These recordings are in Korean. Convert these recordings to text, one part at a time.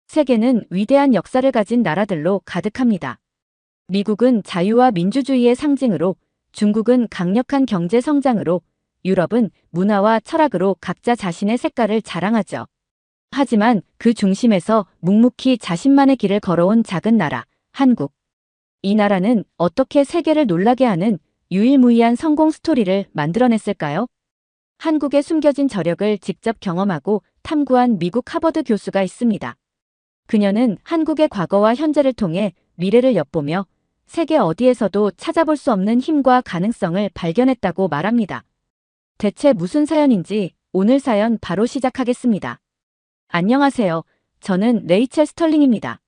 세계는 위대한 역사를 가진 나라들로 가득합니다. 미국은 자유와 민주주의의 상징으로, 중국은 강력한 경제 성장으로, 유럽은 문화와 철학으로 각자 자신의 색깔을 자랑하죠. 하지만 그 중심에서 묵묵히 자신만의 길을 걸어온 작은 나라, 한국. 이 나라는 어떻게 세계를 놀라게 하는 유일무이한 성공 스토리를 만들어냈을까요? 한국의 숨겨진 저력을 직접 경험하고 탐구한 미국 하버드 교수가 있습니다. 그녀는 한국의 과거와 현재를 통해 미래를 엿보며 세계 어디에서도 찾아볼 수 없는 힘과 가능성을 발견했다고 말합니다. 대체 무슨 사연인지 오늘 사연 바로 시작하겠습니다. 안녕하세요. 저는 레이첼 스털링입니다.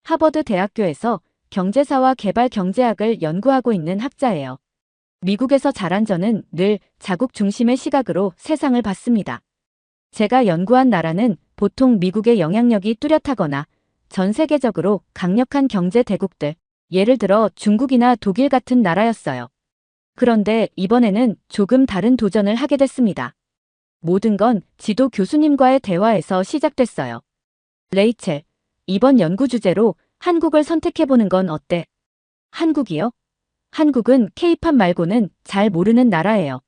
하버드 대학교에서 경제사와 개발 경제학을 연구하고 있는 학자예요. 미국에서 자란 저는 늘 자국 중심의 시각으로 세상을 봤습니다. 제가 연구한 나라는 보통 미국의 영향력이 뚜렷하거나 전 세계적으로 강력한 경제 대국들, 예를 들어 중국이나 독일 같은 나라였어요. 그런데 이번에는 조금 다른 도전을 하게 됐습니다. 모든 건 지도 교수님과의 대화에서 시작됐어요. 레이첼, 이번 연구 주제로 한국을 선택해보는 건 어때? 한국이요? 한국은 케이팝 말고는 잘 모르는 나라예요.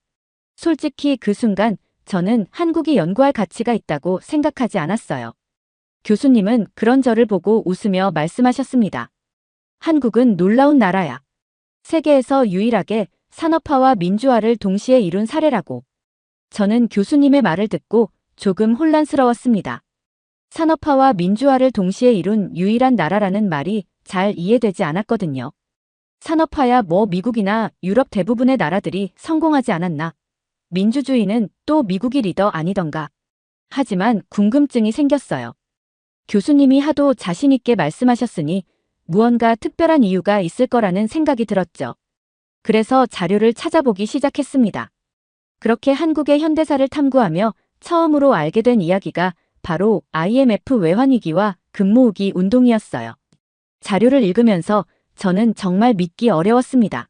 솔직히 그 순간 저는 한국이 연구할 가치가 있다고 생각하지 않았어요. 교수님은 그런 저를 보고 웃으며 말씀하셨습니다. 한국은 놀라운 나라야. 세계에서 유일하게 산업화와 민주화를 동시에 이룬 사례라고. 저는 교수님의 말을 듣고 조금 혼란스러웠습니다. 산업화와 민주화를 동시에 이룬 유일한 나라라는 말이 잘 이해되지 않았거든요. 산업화야 뭐 미국이나 유럽 대부분의 나라들이 성공하지 않았나? 민주주의는 또 미국이 리더 아니던가? 하지만 궁금증이 생겼어요. 교수님이 하도 자신있게 말씀하셨으니 무언가 특별한 이유가 있을 거라는 생각이 들었죠. 그래서 자료를 찾아보기 시작했습니다. 그렇게 한국의 현대사를 탐구하며 처음으로 알게 된 이야기가 바로 IMF 외환위기와 금모으기 운동이었어요. 자료를 읽으면서 저는 정말 믿기 어려웠습니다.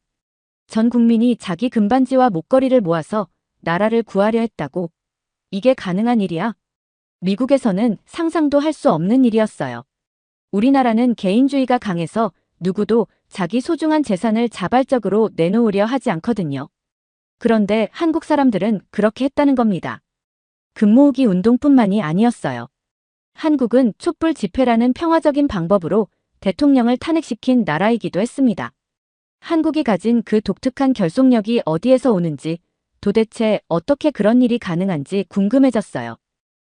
전 국민이 자기 금반지와 목걸이를 모아서 나라를 구하려 했다고. 이게 가능한 일이야? 미국에서는 상상도 할 수 없는 일이었어요. 우리나라는 개인주의가 강해서 누구도 자기 소중한 재산을 자발적으로 내놓으려 하지 않거든요. 그런데 한국 사람들은 그렇게 했다는 겁니다. 금모으기 운동뿐만이 아니었어요. 한국은 촛불 집회라는 평화적인 방법으로 대통령을 탄핵시킨 나라이기도 했습니다. 한국이 가진 그 독특한 결속력이 어디에서 오는지, 도대체 어떻게 그런 일이 가능한지 궁금해졌어요.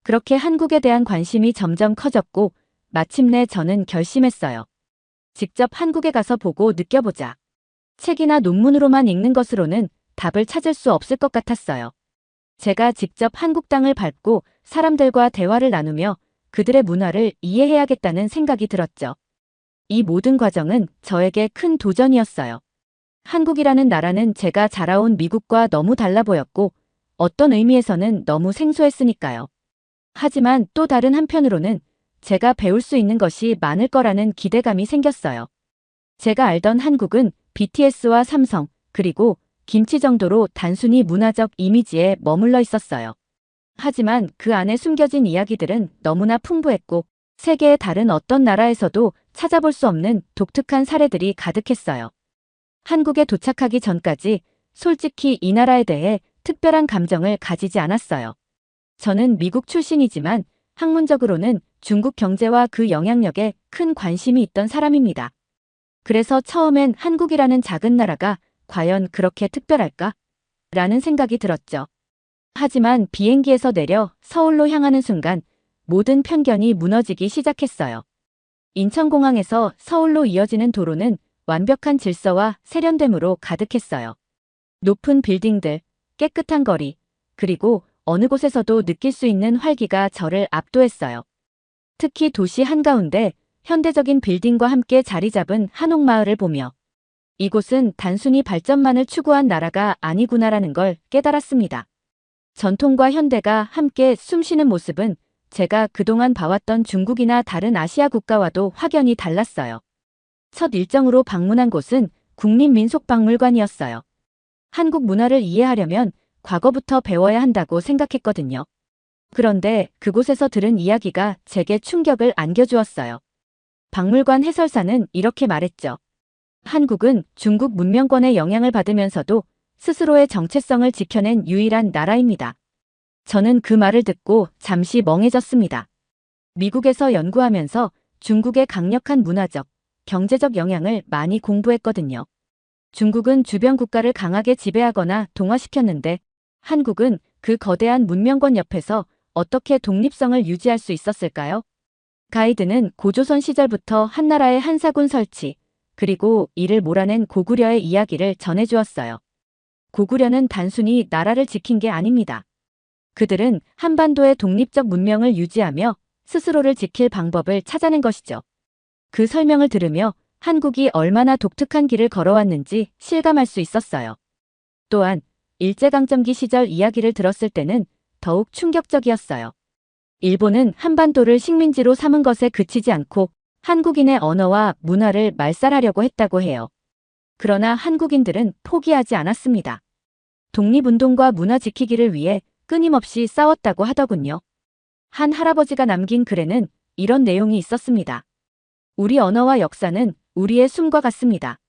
그렇게 한국에 대한 관심이 점점 커졌고 마침내 저는 결심했어요. 직접 한국에 가서 보고 느껴보자. 책이나 논문으로만 읽는 것으로는 답을 찾을 수 없을 것 같았어요. 제가 직접 한국 땅을 밟고 사람들과 대화를 나누며 그들의 문화를 이해해야겠다는 생각이 들었죠. 이 모든 과정은 저에게 큰 도전이었어요. 한국이라는 나라는 제가 자라온 미국과 너무 달라 보였고 어떤 의미에서는 너무 생소했으니까요. 하지만 또 다른 한편으로는 제가 배울 수 있는 것이 많을 거라는 기대감이 생겼어요. 제가 알던 한국은 BTS와 삼성, 그리고 김치 정도로 단순히 문화적 이미지에 머물러 있었어요. 하지만 그 안에 숨겨진 이야기들은 너무나 풍부했고 세계의 다른 어떤 나라에서도 찾아볼 수 없는 독특한 사례들이 가득했어요. 한국에 도착하기 전까지 솔직히 이 나라에 대해 특별한 감정을 가지지 않았어요. 저는 미국 출신이지만 학문적으로는 중국 경제와 그 영향력에 큰 관심이 있던 사람입니다. 그래서 처음엔 한국이라는 작은 나라가 과연 그렇게 특별할까? 라는 생각이 들었죠. 하지만 비행기에서 내려 서울로 향하는 순간 모든 편견이 무너지기 시작했어요. 인천공항에서 서울로 이어지는 도로는 완벽한 질서와 세련됨으로 가득했어요. 높은 빌딩들, 깨끗한 거리, 그리고 어느 곳에서도 느낄 수 있는 활기가 저를 압도했어요. 특히 도시 한가운데 현대적인 빌딩과 함께 자리 잡은 한옥마을을 보며 이곳은 단순히 발전만을 추구한 나라가 아니구나라는 걸 깨달았습니다. 전통과 현대가 함께 숨쉬는 모습은 제가 그동안 봐왔던 중국이나 다른 아시아 국가와도 확연히 달랐어요. 첫 일정으로 방문한 곳은 국립민속박물관이었어요. 한국 문화를 이해하려면 과거부터 배워야 한다고 생각했거든요. 그런데 그곳에서 들은 이야기가 제게 충격을 안겨주었어요. 박물관 해설사는 이렇게 말했죠. 한국은 중국 문명권의 영향을 받으면서도 스스로의 정체성을 지켜낸 유일한 나라입니다. 저는 그 말을 듣고 잠시 멍해졌습니다. 미국에서 연구하면서 중국의 강력한 문화적, 경제적 영향을 많이 공부했거든요. 중국은 주변 국가를 강하게 지배하거나 동화시켰는데 한국은 그 거대한 문명권 옆에서 어떻게 독립성을 유지할 수 있었을까요? 가이드는 고조선 시절부터 한나라의 한사군 설치, 그리고 이를 몰아낸 고구려의 이야기를 전해주었어요. 고구려는 단순히 나라를 지킨 게 아닙니다. 그들은 한반도의 독립적 문명을 유지하며 스스로를 지킬 방법을 찾아낸 것이죠. 그 설명을 들으며 한국이 얼마나 독특한 길을 걸어왔는지 실감할 수 있었어요. 또한 일제강점기 시절 이야기를 들었을 때는 더욱 충격적이었어요. 일본은 한반도를 식민지로 삼은 것에 그치지 않고 한국인의 언어와 문화를 말살하려고 했다고 해요. 그러나 한국인들은 포기하지 않았습니다. 독립운동과 문화 지키기를 위해 끊임없이 싸웠다고 하더군요. 한 할아버지가 남긴 글에는 이런 내용이 있었습니다. 우리 언어와 역사는 우리의 숨과 같습니다.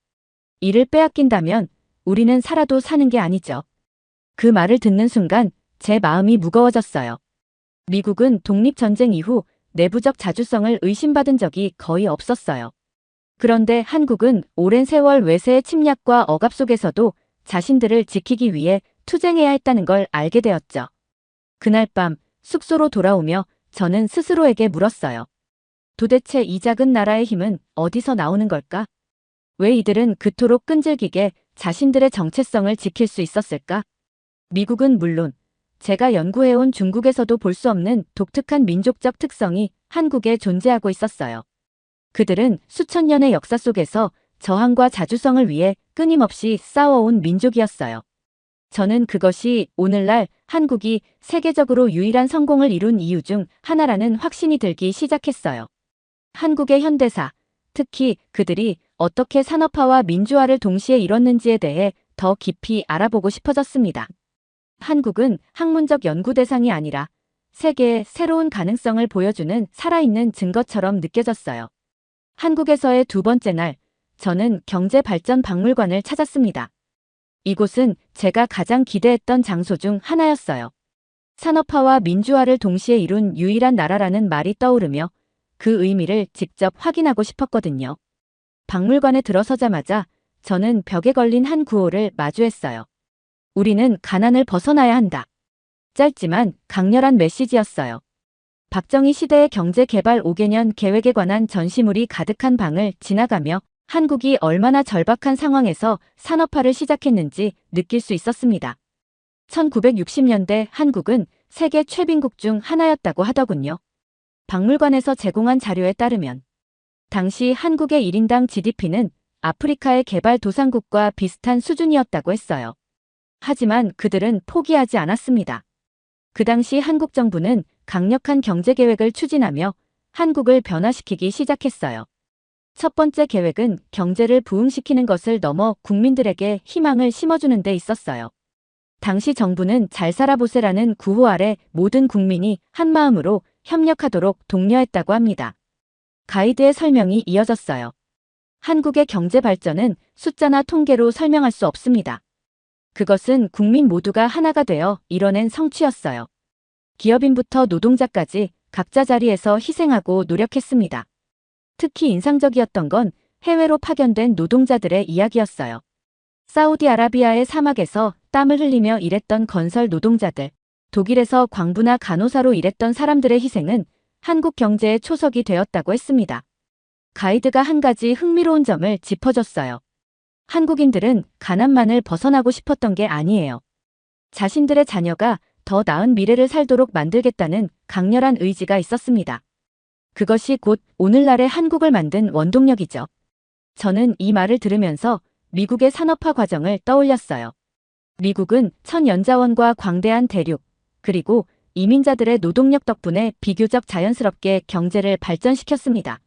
이를 빼앗긴다면 우리는 살아도 사는 게 아니죠. 그 말을 듣는 순간 제 마음이 무거워졌어요. 미국은 독립전쟁 이후 내부적 자주성을 의심받은 적이 거의 없었어요. 그런데 한국은 오랜 세월 외세의 침략과 억압 속에서도 자신들을 지키기 위해 투쟁해야 했다는 걸 알게 되었죠. 그날 밤 숙소로 돌아오며 저는 스스로에게 물었어요. 도대체 이 작은 나라의 힘은 어디서 나오는 걸까? 왜 이들은 그토록 끈질기게 자신들의 정체성을 지킬 수 있었을까? 미국은 물론 제가 연구해온 중국에서도 볼 수 없는 독특한 민족적 특성이 한국에 존재하고 있었어요. 그들은 수천 년의 역사 속에서 저항과 자주성을 위해 끊임없이 싸워온 민족이었어요. 저는 그것이 오늘날 한국이 세계적으로 유일한 성공을 이룬 이유 중 하나라는 확신이 들기 시작했어요. 한국의 현대사, 특히 그들이 어떻게 산업화와 민주화를 동시에 이뤘는지에 대해 더 깊이 알아보고 싶어졌습니다. 한국은 학문적 연구 대상이 아니라 세계의 새로운 가능성을 보여주는 살아있는 증거처럼 느껴졌어요. 한국에서의 두 번째 날, 저는 경제발전박물관을 찾았습니다. 이곳은 제가 가장 기대했던 장소 중 하나였어요. 산업화와 민주화를 동시에 이룬 유일한 나라라는 말이 떠오르며 그 의미를 직접 확인하고 싶었거든요. 박물관에 들어서자마자 저는 벽에 걸린 한 구호를 마주했어요. 우리는 가난을 벗어나야 한다. 짧지만 강렬한 메시지였어요. 박정희 시대의 경제개발 5개년 계획에 관한 전시물이 가득한 방을 지나가며 한국이 얼마나 절박한 상황에서 산업화를 시작했는지 느낄 수 있었습니다. 1960년대 한국은 세계 최빈국 중 하나였다고 하더군요. 박물관에서 제공한 자료에 따르면 당시 한국의 1인당 GDP는 아프리카의 개발도상국과 비슷한 수준이었다고 했어요. 하지만 그들은 포기하지 않았습니다. 그 당시 한국 정부는 강력한 경제계획을 추진하며 한국을 변화시키기 시작했어요. 첫 번째 계획은 경제를 부흥시키는 것을 넘어 국민들에게 희망을 심어주는 데 있었어요. 당시 정부는 잘 살아보세라는 구호 아래 모든 국민이 한마음으로 협력하도록 독려했다고 합니다. 가이드의 설명이 이어졌어요. 한국의 경제 발전은 숫자나 통계로 설명할 수 없습니다. 그것은 국민 모두가 하나가 되어 이뤄낸 성취였어요. 기업인부터 노동자까지 각자 자리에서 희생하고 노력했습니다. 특히 인상적이었던 건 해외로 파견된 노동자들의 이야기였어요. 사우디아라비아의 사막에서 땀을 흘리며 일했던 건설 노동자들, 독일에서 광부나 간호사로 일했던 사람들의 희생은 한국 경제의 초석이 되었다고 했습니다. 가이드가 한 가지 흥미로운 점을 짚어줬어요. 한국인들은 가난만을 벗어나고 싶었던 게 아니에요. 자신들의 자녀가 더 나은 미래를 살도록 만들겠다는 강렬한 의지가 있었습니다. 그것이 곧 오늘날의 한국을 만든 원동력이죠. 저는 이 말을 들으면서 미국의 산업화 과정을 떠올렸어요. 미국은 천연자원과 광대한 대륙, 그리고 이민자들의 노동력 덕분에 비교적 자연스럽게 경제를 발전시켰습니다.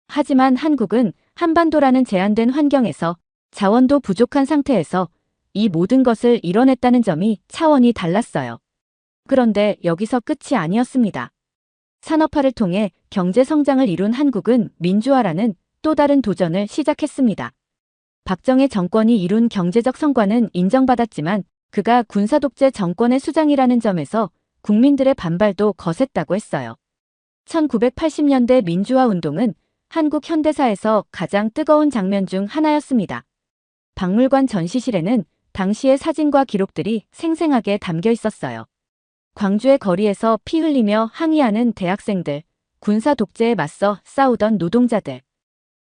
하지만 한국은 한반도라는 제한된 환경에서 자원도 부족한 상태에서 이 모든 것을 이뤄냈다는 점이 차원이 달랐어요. 그런데 여기서 끝이 아니었습니다. 산업화를 통해 경제 성장을 이룬 한국은 민주화라는 또 다른 도전을 시작했습니다. 박정희 정권이 이룬 경제적 성과는 인정받았지만 그가 군사독재 정권의 수장이라는 점에서 국민들의 반발도 거셌다고 했어요. 1980년대 민주화 운동은 한국 현대사에서 가장 뜨거운 장면 중 하나였습니다. 박물관 전시실에는 당시의 사진과 기록들이 생생하게 담겨 있었어요. 광주의 거리에서 피 흘리며 항의하는 대학생들, 군사 독재에 맞서 싸우던 노동자들.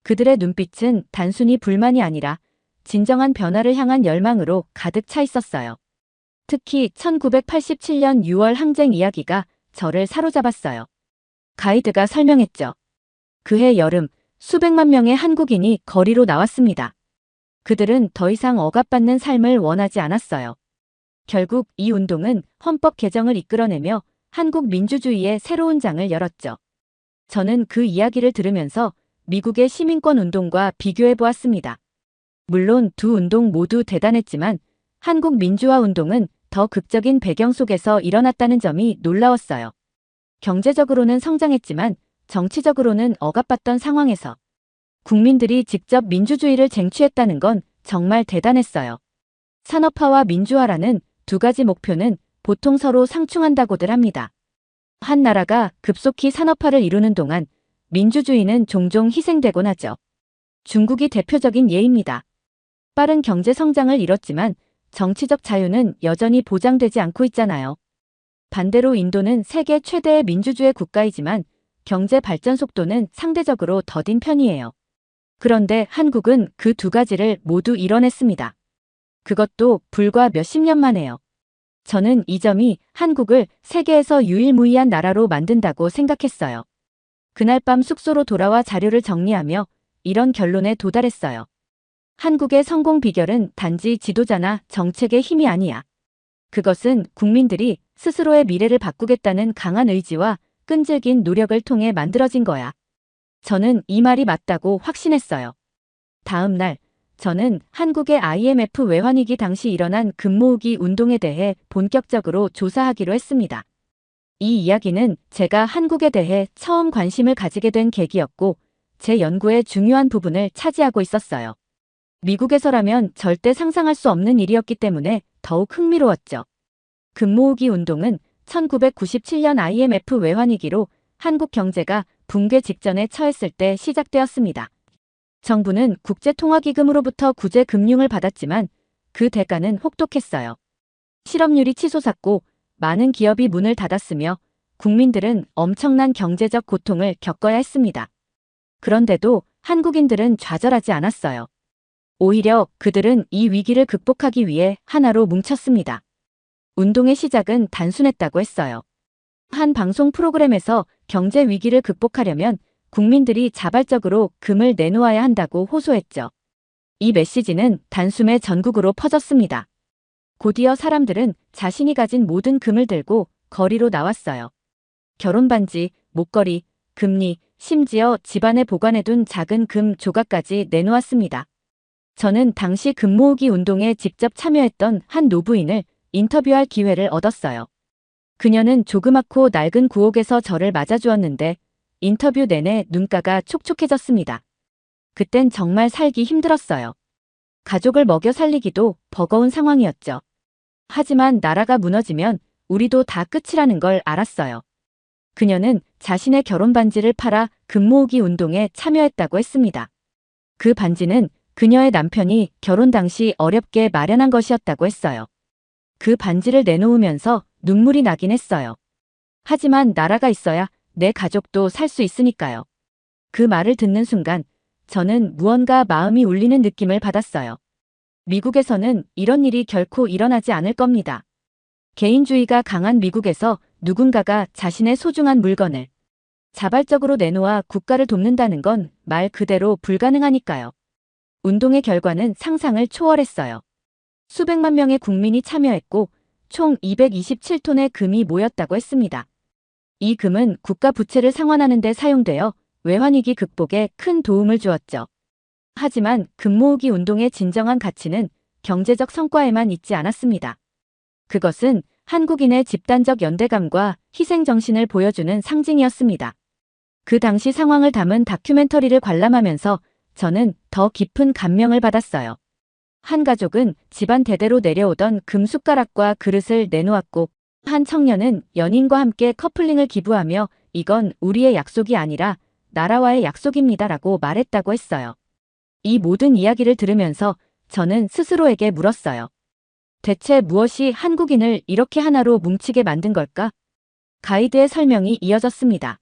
그들의 눈빛은 단순히 불만이 아니라 진정한 변화를 향한 열망으로 가득 차 있었어요. 특히 1987년 6월 항쟁 이야기가 저를 사로잡았어요. 가이드가 설명했죠. 그해 여름 수백만 명의 한국인이 거리로 나왔습니다. 그들은 더 이상 억압받는 삶을 원하지 않았어요. 결국 이 운동은 헌법 개정을 이끌어내며 한국 민주주의의 새로운 장을 열었죠. 저는 그 이야기를 들으면서 미국의 시민권 운동과 비교해 보았습니다. 물론 두 운동 모두 대단했지만 한국 민주화 운동은 더 극적인 배경 속에서 일어났다는 점이 놀라웠어요. 경제적으로는 성장했지만 정치적으로는 억압받던 상황에서 국민들이 직접 민주주의를 쟁취했다는 건 정말 대단했어요. 산업화와 민주화라는 두 가지 목표는 보통 서로 상충한다고들 합니다. 한 나라가 급속히 산업화를 이루는 동안 민주주의는 종종 희생되곤 하죠. 중국이 대표적인 예입니다. 빠른 경제 성장을 이뤘지만 정치적 자유는 여전히 보장되지 않고 있잖아요. 반대로 인도는 세계 최대의 민주주의 국가이지만 경제 발전 속도는 상대적으로 더딘 편이에요. 그런데 한국은 그 두 가지를 모두 이뤄냈습니다. 그것도 불과 몇십 년 만에요. 저는 이 점이 한국을 세계에서 유일무이한 나라로 만든다고 생각했어요. 그날 밤 숙소로 돌아와 자료를 정리하며 이런 결론에 도달했어요. 한국의 성공 비결은 단지 지도자나 정책의 힘이 아니야. 그것은 국민들이 스스로의 미래를 바꾸겠다는 강한 의지와 끈질긴 노력을 통해 만들어진 거야. 저는 이 말이 맞다고 확신했어요. 다음 날, 저는 한국의 IMF 외환위기 당시 일어난 금 모으기 운동에 대해 본격적으로 조사하기로 했습니다. 이 이야기는 제가 한국에 대해 처음 관심을 가지게 된 계기였고, 제 연구의 중요한 부분을 차지하고 있었어요. 미국에서라면 절대 상상할 수 없는 일이었기 때문에 더욱 흥미로웠죠. 금 모으기 운동은 1997년 IMF 외환위기로 한국 경제가 붕괴 직전에 처했을 때 시작되었습니다. 정부는 국제통화기금으로부터 구제 금융을 받았지만 그 대가는 혹독했어요. 실업률이 치솟았고 많은 기업이 문을 닫았으며 국민들은 엄청난 경제적 고통을 겪어야 했습니다. 그런데도 한국인들은 좌절하지 않았어요. 오히려 그들은 이 위기를 극복하기 위해 하나로 뭉쳤습니다. 운동의 시작은 단순했다고 했어요. 한 방송 프로그램에서 경제 위기를 극복하려면 국민들이 자발적으로 금을 내놓아야 한다고 호소했죠. 이 메시지는 단숨에 전국으로 퍼졌습니다. 곧이어 사람들은 자신이 가진 모든 금을 들고 거리로 나왔어요. 결혼반지, 목걸이, 금리, 심지어 집안에 보관해둔 작은 금 조각까지 내놓았습니다. 저는 당시 금 모으기 운동에 직접 참여했던 한 노부인을 인터뷰할 기회를 얻었어요. 그녀는 조그맣고 낡은 구옥에서 저를 맞아주었는데 인터뷰 내내 눈가가 촉촉해졌습니다. 그땐 정말 살기 힘들었어요. 가족을 먹여 살리기도 버거운 상황이었죠. 하지만 나라가 무너지면 우리도 다 끝이라는 걸 알았어요. 그녀는 자신의 결혼 반지를 팔아 금 모으기 운동에 참여했다고 했습니다. 그 반지는 그녀의 남편이 결혼 당시 어렵게 마련한 것이었다고 했어요. 그 반지를 내놓으면서 눈물이 나긴 했어요. 하지만 나라가 있어야 내 가족도 살 수 있으니까요. 그 말을 듣는 순간 저는 무언가 마음이 울리는 느낌을 받았어요. 미국에서는 이런 일이 결코 일어나지 않을 겁니다. 개인주의가 강한 미국에서 누군가가 자신의 소중한 물건을 자발적으로 내놓아 국가를 돕는다는 건 말 그대로 불가능하니까요. 운동의 결과는 상상을 초월했어요. 수백만 명의 국민이 참여했고 총 227톤의 금이 모였다고 했습니다. 이 금은 국가 부채를 상환하는 데 사용되어 외환위기 극복에 큰 도움을 주었죠. 하지만 금 모으기 운동의 진정한 가치는 경제적 성과에만 있지 않았습니다. 그것은 한국인의 집단적 연대감과 희생정신을 보여주는 상징이었습니다. 그 당시 상황을 담은 다큐멘터리를 관람하면서 저는 더 깊은 감명을 받았어요. 한 가족은 집안 대대로 내려오던 금숟가락과 그릇을 내놓았고, 한 청년은 연인과 함께 커플링을 기부하며 이건 우리의 약속이 아니라 나라와의 약속입니다라고 말했다고 했어요. 이 모든 이야기를 들으면서 저는 스스로에게 물었어요. 대체 무엇이 한국인을 이렇게 하나로 뭉치게 만든 걸까? 가이드의 설명이 이어졌습니다.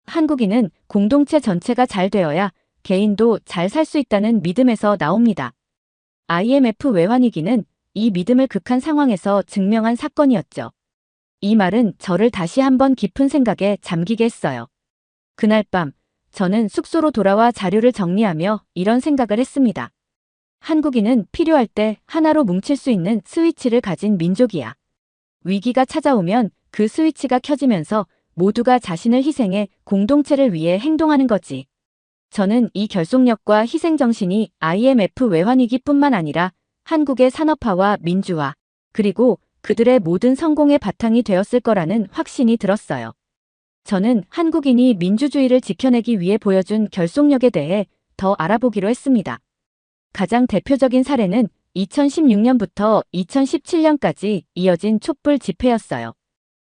한국인은 공동체 전체가 잘 되어야 개인도 잘 살 수 있다는 믿음에서 나옵니다. IMF 외환위기는 이 믿음을 극한 상황에서 증명한 사건이었죠. 이 말은 저를 다시 한번 깊은 생각에 잠기게 했어요. 그날 밤, 저는 숙소로 돌아와 자료를 정리하며 이런 생각을 했습니다. 한국인은 필요할 때 하나로 뭉칠 수 있는 스위치를 가진 민족이야. 위기가 찾아오면 그 스위치가 켜지면서 모두가 자신을 희생해 공동체를 위해 행동하는 거지. 저는 이 결속력과 희생정신이 IMF 외환위기뿐만 아니라 한국의 산업화와 민주화, 그리고 그들의 모든 성공의 바탕이 되었을 거라는 확신이 들었어요. 저는 한국인이 민주주의를 지켜내기 위해 보여준 결속력에 대해 더 알아보기로 했습니다. 가장 대표적인 사례는 2016년부터 2017년까지 이어진 촛불 집회였어요.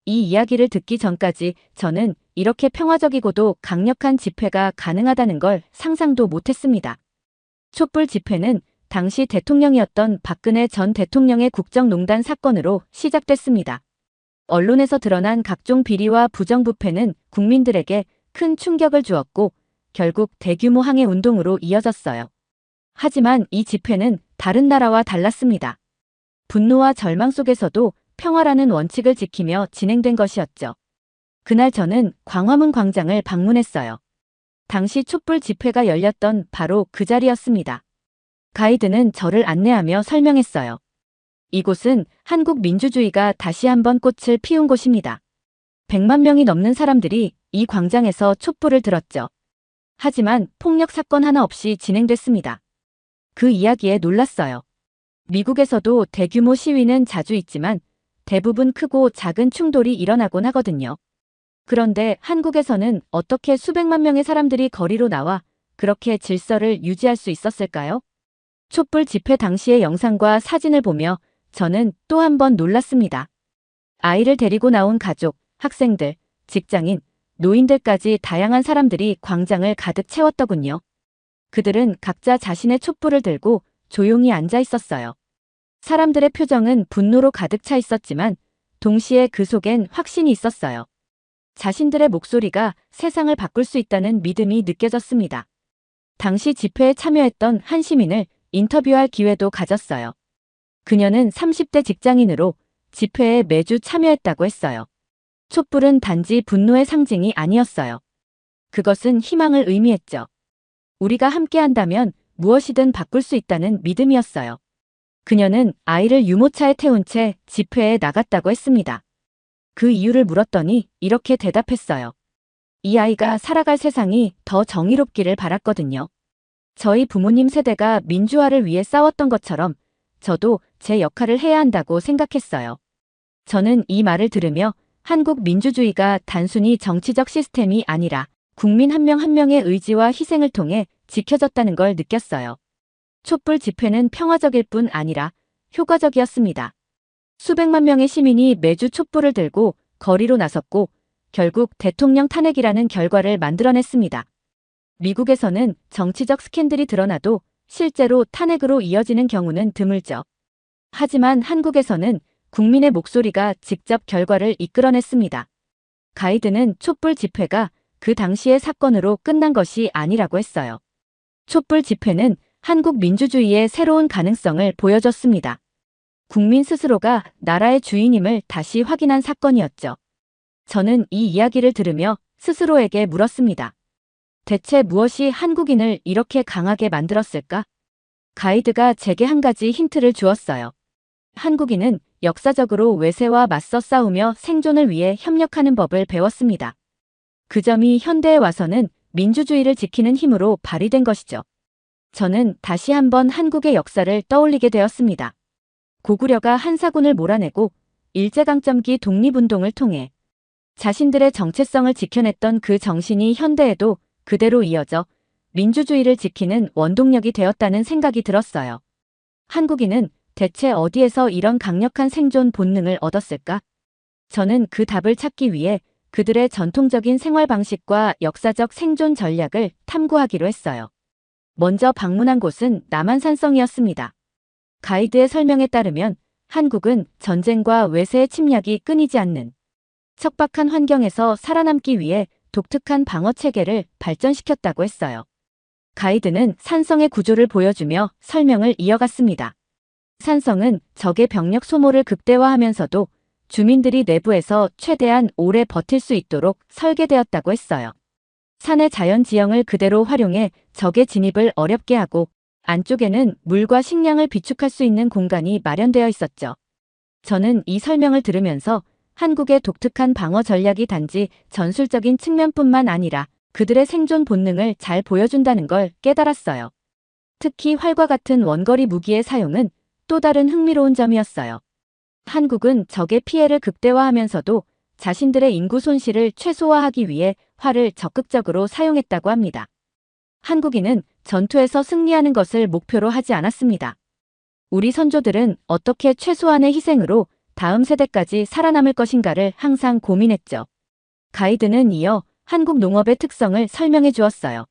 이 이야기를 듣기 전까지 저는 이렇게 평화적이고도 강력한 집회가 가능하다는 걸 상상도 못했습니다. 촛불 집회는 당시 대통령이었던 박근혜 전 대통령의 국정농단 사건으로 시작됐습니다. 언론에서 드러난 각종 비리와 부정부패는 국민들에게 큰 충격을 주었고 결국 대규모 항해 운동으로 이어졌어요. 하지만 이 집회는 다른 나라와 달랐습니다. 분노와 절망 속에서도 평화라는 원칙을 지키며 진행된 것이었죠. 그날 저는 광화문 광장을 방문했어요. 당시 촛불 집회가 열렸던 바로 그 자리였습니다. 가이드는 저를 안내하며 설명했어요. 이곳은 한국 민주주의가 다시 한번 꽃을 피운 곳입니다. 100만 명이 넘는 사람들이 이 광장에서 촛불을 들었죠. 하지만 폭력 사건 하나 없이 진행됐습니다. 그 이야기에 놀랐어요. 미국에서도 대규모 시위는 자주 있지만 대부분 크고 작은 충돌이 일어나곤 하거든요. 그런데 한국에서는 어떻게 수백만 명의 사람들이 거리로 나와 그렇게 질서를 유지할 수 있었을까요? 촛불 집회 당시의 영상과 사진을 보며 저는 또 한 번 놀랐습니다. 아이를 데리고 나온 가족, 학생들, 직장인, 노인들까지 다양한 사람들이 광장을 가득 채웠더군요. 그들은 각자 자신의 촛불을 들고 조용히 앉아 있었어요. 사람들의 표정은 분노로 가득 차 있었지만 동시에 그 속엔 확신이 있었어요. 자신들의 목소리가 세상을 바꿀 수 있다는 믿음이 느껴졌습니다. 당시 집회에 참여했던 한 시민을 인터뷰할 기회도 가졌어요. 그녀는 30대 직장인으로 집회에 매주 참여했다고 했어요. 촛불은 단지 분노의 상징이 아니었어요. 그것은 희망을 의미했죠. 우리가 함께한다면 무엇이든 바꿀 수 있다는 믿음이었어요. 그녀는 아이를 유모차에 태운 채 집회에 나갔다고 했습니다. 그 이유를 물었더니 이렇게 대답했어요. 이 아이가 살아갈 세상이 더 정의롭기를 바랐거든요. 저희 부모님 세대가 민주화를 위해 싸웠던 것처럼 저도 제 역할을 해야 한다고 생각했어요. 저는 이 말을 들으며 한국 민주주의가 단순히 정치적 시스템이 아니라 국민 한 명 한 명의 의지와 희생을 통해 지켜졌다는 걸 느꼈어요. 촛불 집회는 평화적일 뿐 아니라 효과적이었습니다. 수백만 명의 시민이 매주 촛불을 들고 거리로 나섰고 결국 대통령 탄핵이라는 결과를 만들어냈습니다. 미국에서는 정치적 스캔들이 드러나도 실제로 탄핵으로 이어지는 경우는 드물죠. 하지만 한국에서는 국민의 목소리가 직접 결과를 이끌어냈습니다. 가이드는 촛불 집회가 그 당시의 사건으로 끝난 것이 아니라고 했어요. 촛불 집회는 한국 민주주의의 새로운 가능성을 보여줬습니다. 국민 스스로가 나라의 주인임을 다시 확인한 사건이었죠. 저는 이 이야기를 들으며 스스로에게 물었습니다. 대체 무엇이 한국인을 이렇게 강하게 만들었을까? 가이드가 제게 한 가지 힌트를 주었어요. 한국인은 역사적으로 외세와 맞서 싸우며 생존을 위해 협력하는 법을 배웠습니다. 그 점이 현대에 와서는 민주주의를 지키는 힘으로 발휘된 것이죠. 저는 다시 한번 한국의 역사를 떠올리게 되었습니다. 고구려가 한사군을 몰아내고 일제강점기 독립운동을 통해 자신들의 정체성을 지켜냈던 그 정신이 현대에도 그대로 이어져 민주주의를 지키는 원동력이 되었다는 생각이 들었어요. 한국인은 대체 어디에서 이런 강력한 생존 본능을 얻었을까? 저는 그 답을 찾기 위해 그들의 전통적인 생활 방식과 역사적 생존 전략을 탐구하기로 했어요. 먼저 방문한 곳은 남한산성이었습니다. 가이드의 설명에 따르면 한국은 전쟁과 외세의 침략이 끊이지 않는 척박한 환경에서 살아남기 위해 독특한 방어 체계를 발전시켰다고 했어요. 가이드는 산성의 구조를 보여주며 설명을 이어갔습니다. 산성은 적의 병력 소모를 극대화하면서도 주민들이 내부에서 최대한 오래 버틸 수 있도록 설계되었다고 했어요. 산의 자연 지형을 그대로 활용해 적의 진입을 어렵게 하고 안쪽에는 물과 식량을 비축할 수 있는 공간이 마련되어 있었죠. 저는 이 설명을 들으면서 한국의 독특한 방어 전략이 단지 전술적인 측면뿐만 아니라 그들의 생존 본능을 잘 보여준다는 걸 깨달았어요. 특히 활과 같은 원거리 무기의 사용은 또 다른 흥미로운 점이었어요. 한국은 적의 피해를 극대화하면서도 자신들의 인구 손실을 최소화하기 위해 활을 적극적으로 사용했다고 합니다. 한국인은 전투에서 승리하는 것을 목표로 하지 않았습니다. 우리 선조들은 어떻게 최소한의 희생으로 다음 세대까지 살아남을 것인가를 항상 고민했죠. 가이드는 이어 한국 농업의 특성을 설명해 주었어요.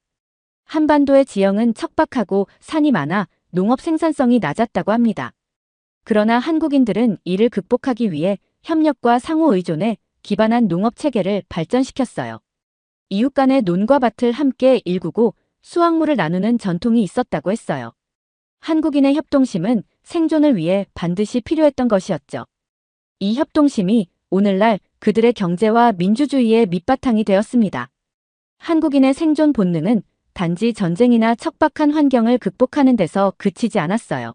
한반도의 지형은 척박하고 산이 많아 농업 생산성이 낮았다고 합니다. 그러나 한국인들은 이를 극복하기 위해 협력과 상호 의존에 기반한 농업 체계를 발전시켰어요. 이웃 간의 논과 밭을 함께 일구고 수확물을 나누는 전통이 있었다고 했어요. 한국인의 협동심은 생존을 위해 반드시 필요했던 것이었죠. 이 협동심이 오늘날 그들의 경제와 민주주의의 밑바탕이 되었습니다. 한국인의 생존 본능은 단지 전쟁이나 척박한 환경을 극복하는 데서 그치지 않았어요.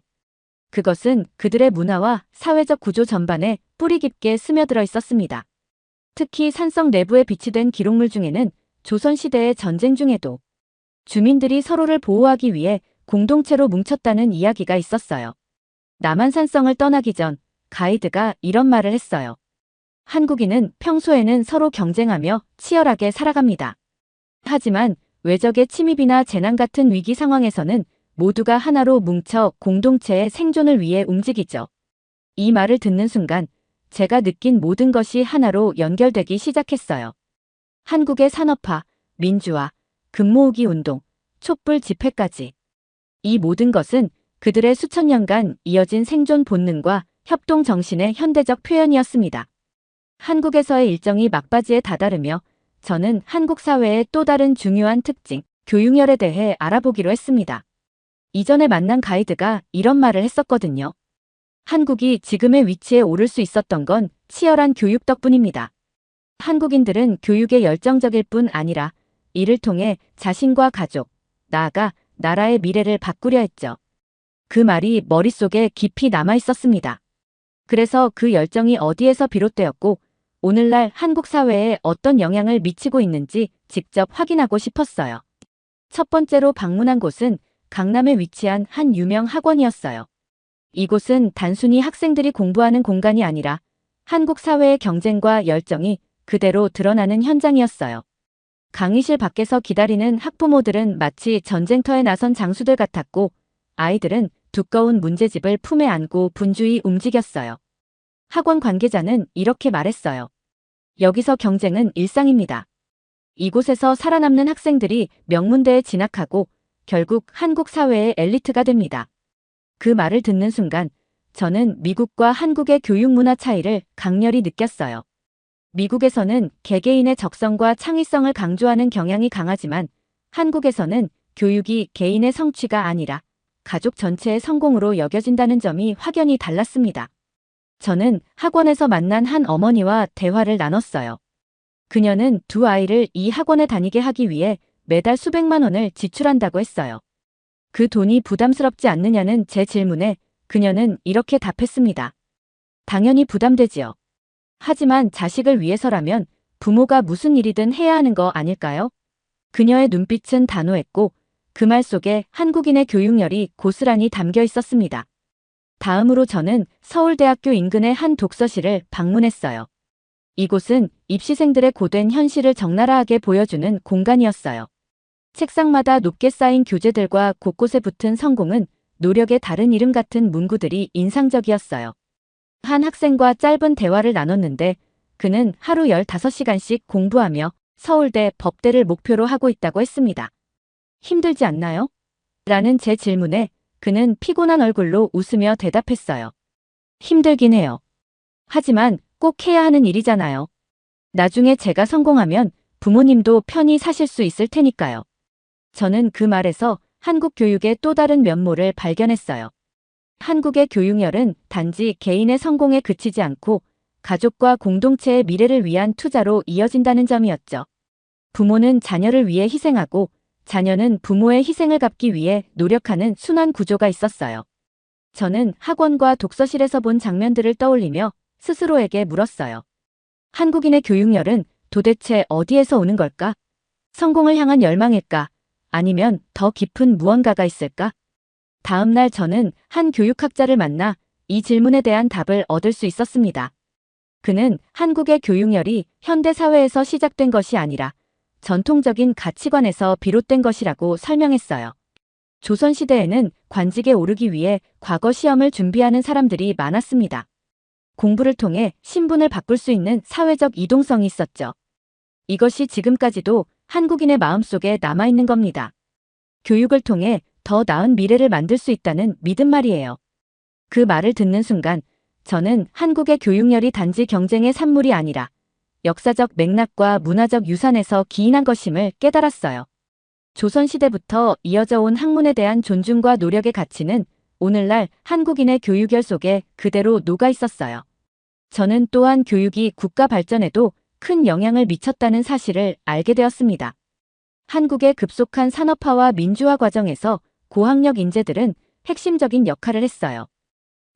그것은 그들의 문화와 사회적 구조 전반에 뿌리 깊게 스며들어 있었습니다. 특히 산성 내부에 비치된 기록물 중에는 조선시대의 전쟁 중에도 주민들이 서로를 보호하기 위해 공동체로 뭉쳤다는 이야기가 있었어요. 남한산성을 떠나기 전 가이드가 이런 말을 했어요. 한국인은 평소에는 서로 경쟁하며 치열하게 살아갑니다. 하지만 외적의 침입이나 재난 같은 위기 상황에서는 모두가 하나로 뭉쳐 공동체의 생존을 위해 움직이죠. 이 말을 듣는 순간 제가 느낀 모든 것이 하나로 연결되기 시작했어요. 한국의 산업화, 민주화, 금모으기 운동, 촛불 집회까지. 이 모든 것은 그들의 수천 년간 이어진 생존 본능과 협동 정신의 현대적 표현이었습니다. 한국에서의 일정이 막바지에 다다르며 저는 한국 사회의 또 다른 중요한 특징, 교육열에 대해 알아보기로 했습니다. 이전에 만난 가이드가 이런 말을 했었거든요. 한국이 지금의 위치에 오를 수 있었던 건 치열한 교육 덕분입니다. 한국인들은 교육에 열정적일 뿐 아니라 이를 통해 자신과 가족, 나아가 나라의 미래를 바꾸려 했죠. 그 말이 머릿속에 깊이 남아 있었습니다. 그래서 그 열정이 어디에서 비롯되었고 오늘날 한국 사회에 어떤 영향을 미치고 있는지 직접 확인하고 싶었어요. 첫 번째로 방문한 곳은 강남에 위치한 한 유명 학원이었어요. 이곳은 단순히 학생들이 공부하는 공간이 아니라 한국 사회의 경쟁과 열정이 그대로 드러나는 현장이었어요. 강의실 밖에서 기다리는 학부모들은 마치 전쟁터에 나선 장수들 같았고 아이들은 두꺼운 문제집을 품에 안고 분주히 움직였어요. 학원 관계자는 이렇게 말했어요. 여기서 경쟁은 일상입니다. 이곳에서 살아남는 학생들이 명문대에 진학하고 결국 한국 사회의 엘리트가 됩니다. 그 말을 듣는 순간 저는 미국과 한국의 교육 문화 차이를 강렬히 느꼈어요. 미국에서는 개개인의 적성과 창의성을 강조하는 경향이 강하지만 한국에서는 교육이 개인의 성취가 아니라 가족 전체의 성공으로 여겨진다는 점이 확연히 달랐습니다. 저는 학원에서 만난 한 어머니와 대화를 나눴어요. 그녀는 두 아이를 이 학원에 다니게 하기 위해 매달 수백만 원을 지출한다고 했어요. 그 돈이 부담스럽지 않느냐는 제 질문에 그녀는 이렇게 답했습니다. 당연히 부담되지요. 하지만 자식을 위해서라면 부모가 무슨 일이든 해야 하는 거 아닐까요? 그녀의 눈빛은 단호했고 그 말 속에 한국인의 교육열이 고스란히 담겨 있었습니다. 다음으로 저는 서울대학교 인근의 한 독서실을 방문했어요. 이곳은 입시생들의 고된 현실을 적나라하게 보여주는 공간이었어요. 책상마다 높게 쌓인 교재들과 곳곳에 붙은 성공은 노력의 다른 이름 같은 문구들이 인상적이었어요. 한 학생과 짧은 대화를 나눴는데 그는 하루 15시간씩 공부하며 서울대 법대를 목표로 하고 있다고 했습니다. 힘들지 않나요? 라는 제 질문에 그는 피곤한 얼굴로 웃으며 대답했어요. 힘들긴 해요. 하지만 꼭 해야 하는 일이잖아요. 나중에 제가 성공하면 부모님도 편히 사실 수 있을 테니까요. 저는 그 말에서 한국 교육의 또 다른 면모를 발견했어요. 한국의 교육열은 단지 개인의 성공에 그치지 않고 가족과 공동체의 미래를 위한 투자로 이어진다는 점이었죠. 부모는 자녀를 위해 희생하고 자녀는 부모의 희생을 갚기 위해 노력하는 순환 구조가 있었어요. 저는 학원과 독서실에서 본 장면들을 떠올리며 스스로에게 물었어요. 한국인의 교육열은 도대체 어디에서 오는 걸까? 성공을 향한 열망일까? 아니면 더 깊은 무언가가 있을까? 다음 날 저는 한 교육학자를 만나 이 질문에 대한 답을 얻을 수 있었습니다. 그는 한국의 교육열이 현대 사회에서 시작된 것이 아니라 전통적인 가치관에서 비롯된 것이라고 설명했어요. 조선시대에는 관직에 오르기 위해 과거 시험을 준비하는 사람들이 많았습니다. 공부를 통해 신분을 바꿀 수 있는 사회적 이동성이 있었죠. 이것이 지금까지도 한국인의 마음속에 남아있는 겁니다. 교육을 통해 더 나은 미래를 만들 수 있다는 믿음 말이에요. 그 말을 듣는 순간 저는 한국의 교육열이 단지 경쟁의 산물이 아니라 역사적 맥락과 문화적 유산에서 기인한 것임을 깨달았어요. 조선시대부터 이어져 온 학문에 대한 존중과 노력의 가치는 오늘날 한국인의 교육열 속에 그대로 녹아 있었어요. 저는 또한 교육이 국가 발전에도 큰 영향을 미쳤다는 사실을 알게 되었습니다. 한국의 급속한 산업화와 민주화 과정에서 고학력 인재들은 핵심적인 역할을 했어요.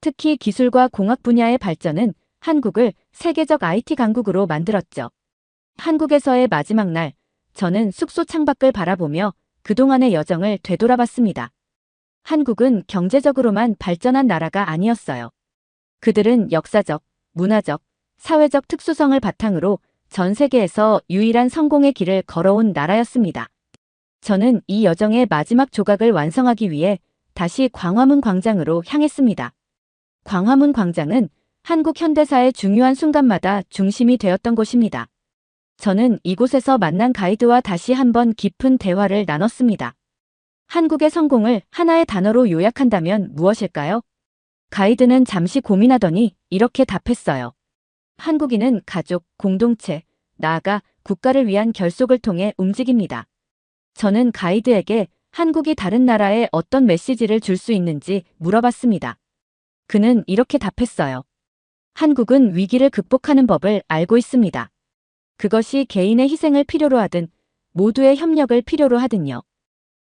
특히 기술과 공학 분야의 발전은 한국을 세계적 IT 강국으로 만들었죠. 한국에서의 마지막 날, 저는 숙소 창밖을 바라보며 그동안의 여정을 되돌아봤습니다. 한국은 경제적으로만 발전한 나라가 아니었어요. 그들은 역사적, 문화적, 사회적 특수성을 바탕으로 전 세계에서 유일한 성공의 길을 걸어온 나라였습니다. 저는 이 여정의 마지막 조각을 완성하기 위해 다시 광화문 광장으로 향했습니다. 광화문 광장은 한국 현대사의 중요한 순간마다 중심이 되었던 곳입니다. 저는 이곳에서 만난 가이드와 다시 한번 깊은 대화를 나눴습니다. 한국의 성공을 하나의 단어로 요약한다면 무엇일까요? 가이드는 잠시 고민하더니 이렇게 답했어요. 한국인은 가족, 공동체, 나아가 국가를 위한 결속을 통해 움직입니다. 저는 가이드에게 한국이 다른 나라에 어떤 메시지를 줄 수 있는지 물어봤습니다. 그는 이렇게 답했어요. 한국은 위기를 극복하는 법을 알고 있습니다. 그것이 개인의 희생을 필요로 하든 모두의 협력을 필요로 하든요.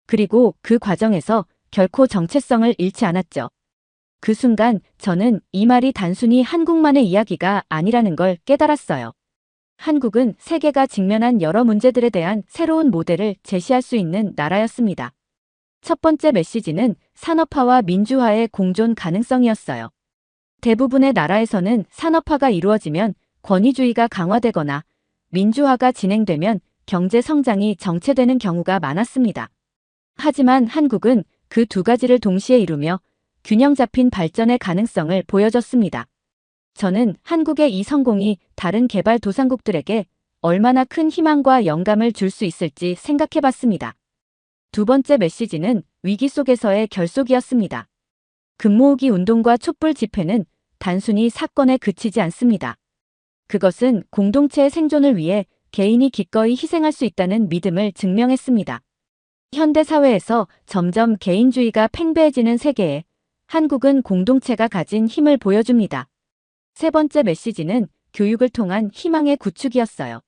그리고 그 과정에서 결코 정체성을 잃지 않았죠. 그 순간 저는 이 말이 단순히 한국만의 이야기가 아니라는 걸 깨달았어요. 한국은 세계가 직면한 여러 문제들에 대한 새로운 모델을 제시할 수 있는 나라였습니다. 첫 번째 메시지는 산업화와 민주화의 공존 가능성이었어요. 대부분의 나라에서는 산업화가 이루어지면 권위주의가 강화되거나 민주화가 진행되면 경제 성장이 정체되는 경우가 많았습니다. 하지만 한국은 그 두 가지를 동시에 이루며 균형 잡힌 발전의 가능성을 보여줬습니다. 저는 한국의 이 성공이 다른 개발도상국들에게 얼마나 큰 희망과 영감을 줄 수 있을지 생각해봤습니다. 두 번째 메시지는 위기 속에서의 결속이었습니다. 금모으기 운동과 촛불 집회는 단순히 사건에 그치지 않습니다. 그것은 공동체의 생존을 위해 개인이 기꺼이 희생할 수 있다는 믿음을 증명했습니다. 현대 사회에서 점점 개인주의가 팽배해지는 세계에 한국은 공동체가 가진 힘을 보여줍니다. 세 번째 메시지는 교육을 통한 희망의 구축이었어요.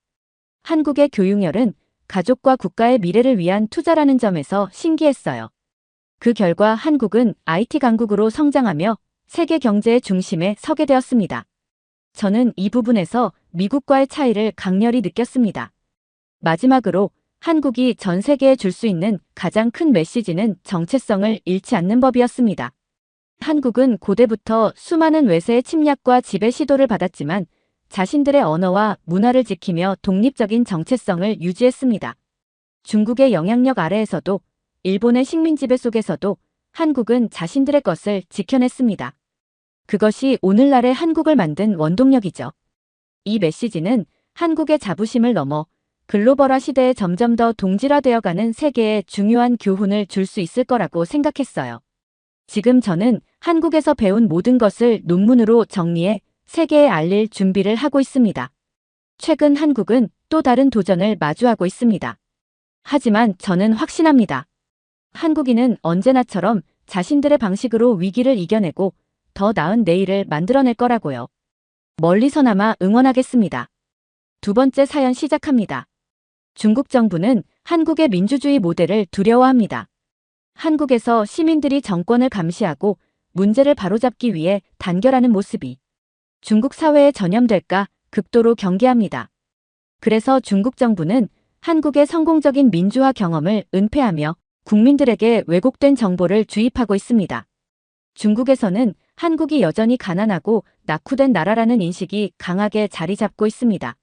한국의 교육열은 가족과 국가의 미래를 위한 투자라는 점에서 신기했어요. 그 결과 한국은 IT 강국으로 성장하며 세계 경제의 중심에 서게 되었습니다. 저는 이 부분에서 미국과의 차이를 강렬히 느꼈습니다. 마지막으로 한국이 전 세계에 줄 수 있는 가장 큰 메시지는 정체성을 잃지 않는 법이었습니다. 한국은 고대부터 수많은 외세의 침략과 지배 시도를 받았지만 자신들의 언어와 문화를 지키며 독립적인 정체성을 유지했습니다. 중국의 영향력 아래에서도 일본의 식민 지배 속에서도 한국은 자신들의 것을 지켜냈습니다. 그것이 오늘날의 한국을 만든 원동력이죠. 이 메시지는 한국의 자부심을 넘어 글로벌화 시대에 점점 더 동질화되어가는 세계에 중요한 교훈을 줄 수 있을 거라고 생각했어요. 지금 저는 한국에서 배운 모든 것을 논문으로 정리해 세계에 알릴 준비를 하고 있습니다. 최근 한국은 또 다른 도전을 마주하고 있습니다. 하지만 저는 확신합니다. 한국인은 언제나처럼 자신들의 방식으로 위기를 이겨내고 더 나은 내일을 만들어낼 거라고요. 멀리서나마 응원하겠습니다. 두 번째 사연 시작합니다. 중국 정부는 한국의 민주주의 모델을 두려워합니다. 한국에서 시민들이 정권을 감시하고 문제를 바로잡기 위해 단결하는 모습이 중국 사회에 전염될까 극도로 경계합니다. 그래서 중국 정부는 한국의 성공적인 민주화 경험을 은폐하며 국민들에게 왜곡된 정보를 주입하고 있습니다. 중국에서는 한국이 여전히 가난하고 낙후된 나라라는 인식이 강하게 자리 잡고 있습니다.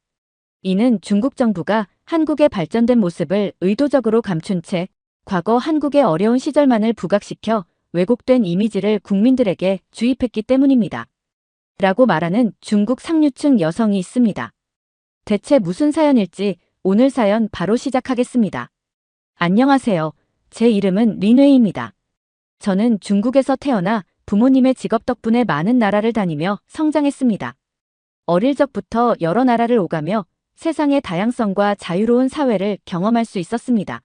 이는 중국 정부가 한국의 발전된 모습을 의도적으로 감춘 채 과거 한국의 어려운 시절만을 부각시켜 왜곡된 이미지를 국민들에게 주입했기 때문입니다. 라고 말하는 중국 상류층 여성이 있습니다. 대체 무슨 사연일지 오늘 사연 바로 시작하겠습니다. 안녕하세요. 제 이름은 린웨이입니다. 저는 중국에서 태어나 부모님의 직업 덕분에 많은 나라를 다니며 성장했습니다. 어릴 적부터 여러 나라를 오가며 세상의 다양성과 자유로운 사회를 경험할 수 있었습니다.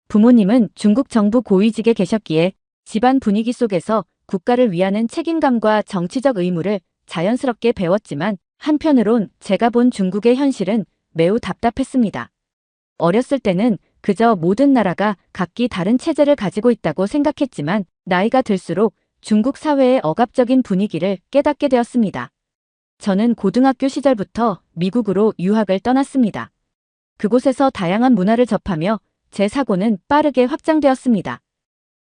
부모님은 중국 정부 고위직에 계셨기에 집안 분위기 속에서 국가를 위하는 책임감과 정치적 의무를 자연스럽게 배웠지만 한편으론 제가 본 중국의 현실은 매우 답답했습니다. 어렸을 때는 그저 모든 나라가 각기 다른 체제를 가지고 있다고 생각했지만 나이가 들수록 중국 사회의 억압적인 분위기를 깨닫게 되었습니다. 저는 고등학교 시절부터 미국으로 유학을 떠났습니다. 그곳에서 다양한 문화를 접하며 제 사고는 빠르게 확장되었습니다.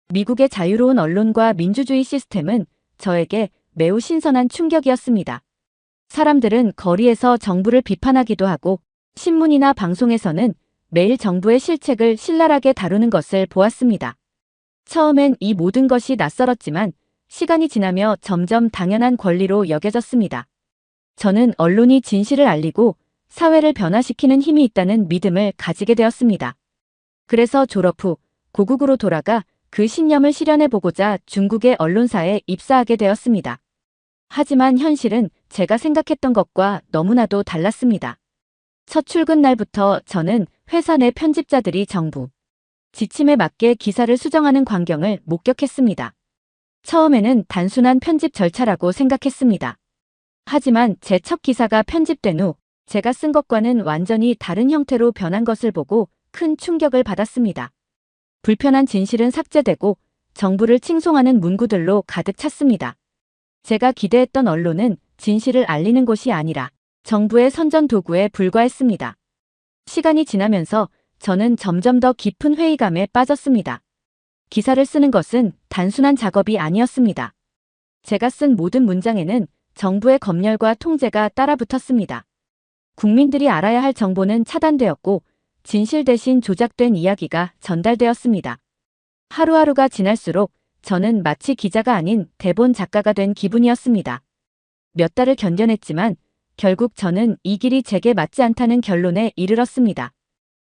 미국의 자유로운 언론과 민주주의 시스템은 저에게 매우 신선한 충격이었습니다. 사람들은 거리에서 정부를 비판하기도 하고 신문이나 방송에서는 매일 정부의 실책을 신랄하게 다루는 것을 보았습니다. 처음엔 이 모든 것이 낯설었지만 시간이 지나며 점점 당연한 권리로 여겨졌습니다. 저는 언론이 진실을 알리고 사회를 변화시키는 힘이 있다는 믿음을 가지게 되었습니다. 그래서 졸업 후 고국으로 돌아가 그 신념을 실현해보고자 중국의 언론사에 입사하게 되었습니다. 하지만 현실은 제가 생각했던 것과 너무나도 달랐습니다. 첫 출근 날부터 저는 회사 내 편집자들이 정부 지침에 맞게 기사를 수정하는 광경을 목격했습니다. 처음에는 단순한 편집 절차라고 생각했습니다. 하지만 제 첫 기사가 편집된 후 제가 쓴 것과는 완전히 다른 형태로 변한 것을 보고 큰 충격을 받았습니다. 불편한 진실은 삭제되고 정부를 칭송하는 문구들로 가득 찼습니다. 제가 기대했던 언론은 진실을 알리는 곳이 아니라 정부의 선전 도구에 불과했습니다. 시간이 지나면서 저는 점점 더 깊은 회의감에 빠졌습니다. 기사를 쓰는 것은 단순한 작업이 아니었습니다. 제가 쓴 모든 문장에는 정부의 검열과 통제가 따라붙었습니다. 국민들이 알아야 할 정보는 차단되었고 진실 대신 조작된 이야기가 전달되었습니다. 하루하루가 지날수록 저는 마치 기자가 아닌 대본 작가가 된 기분이었습니다. 몇 달을 견뎌냈지만 결국 저는 이 길이 제게 맞지 않다는 결론에 이르렀습니다.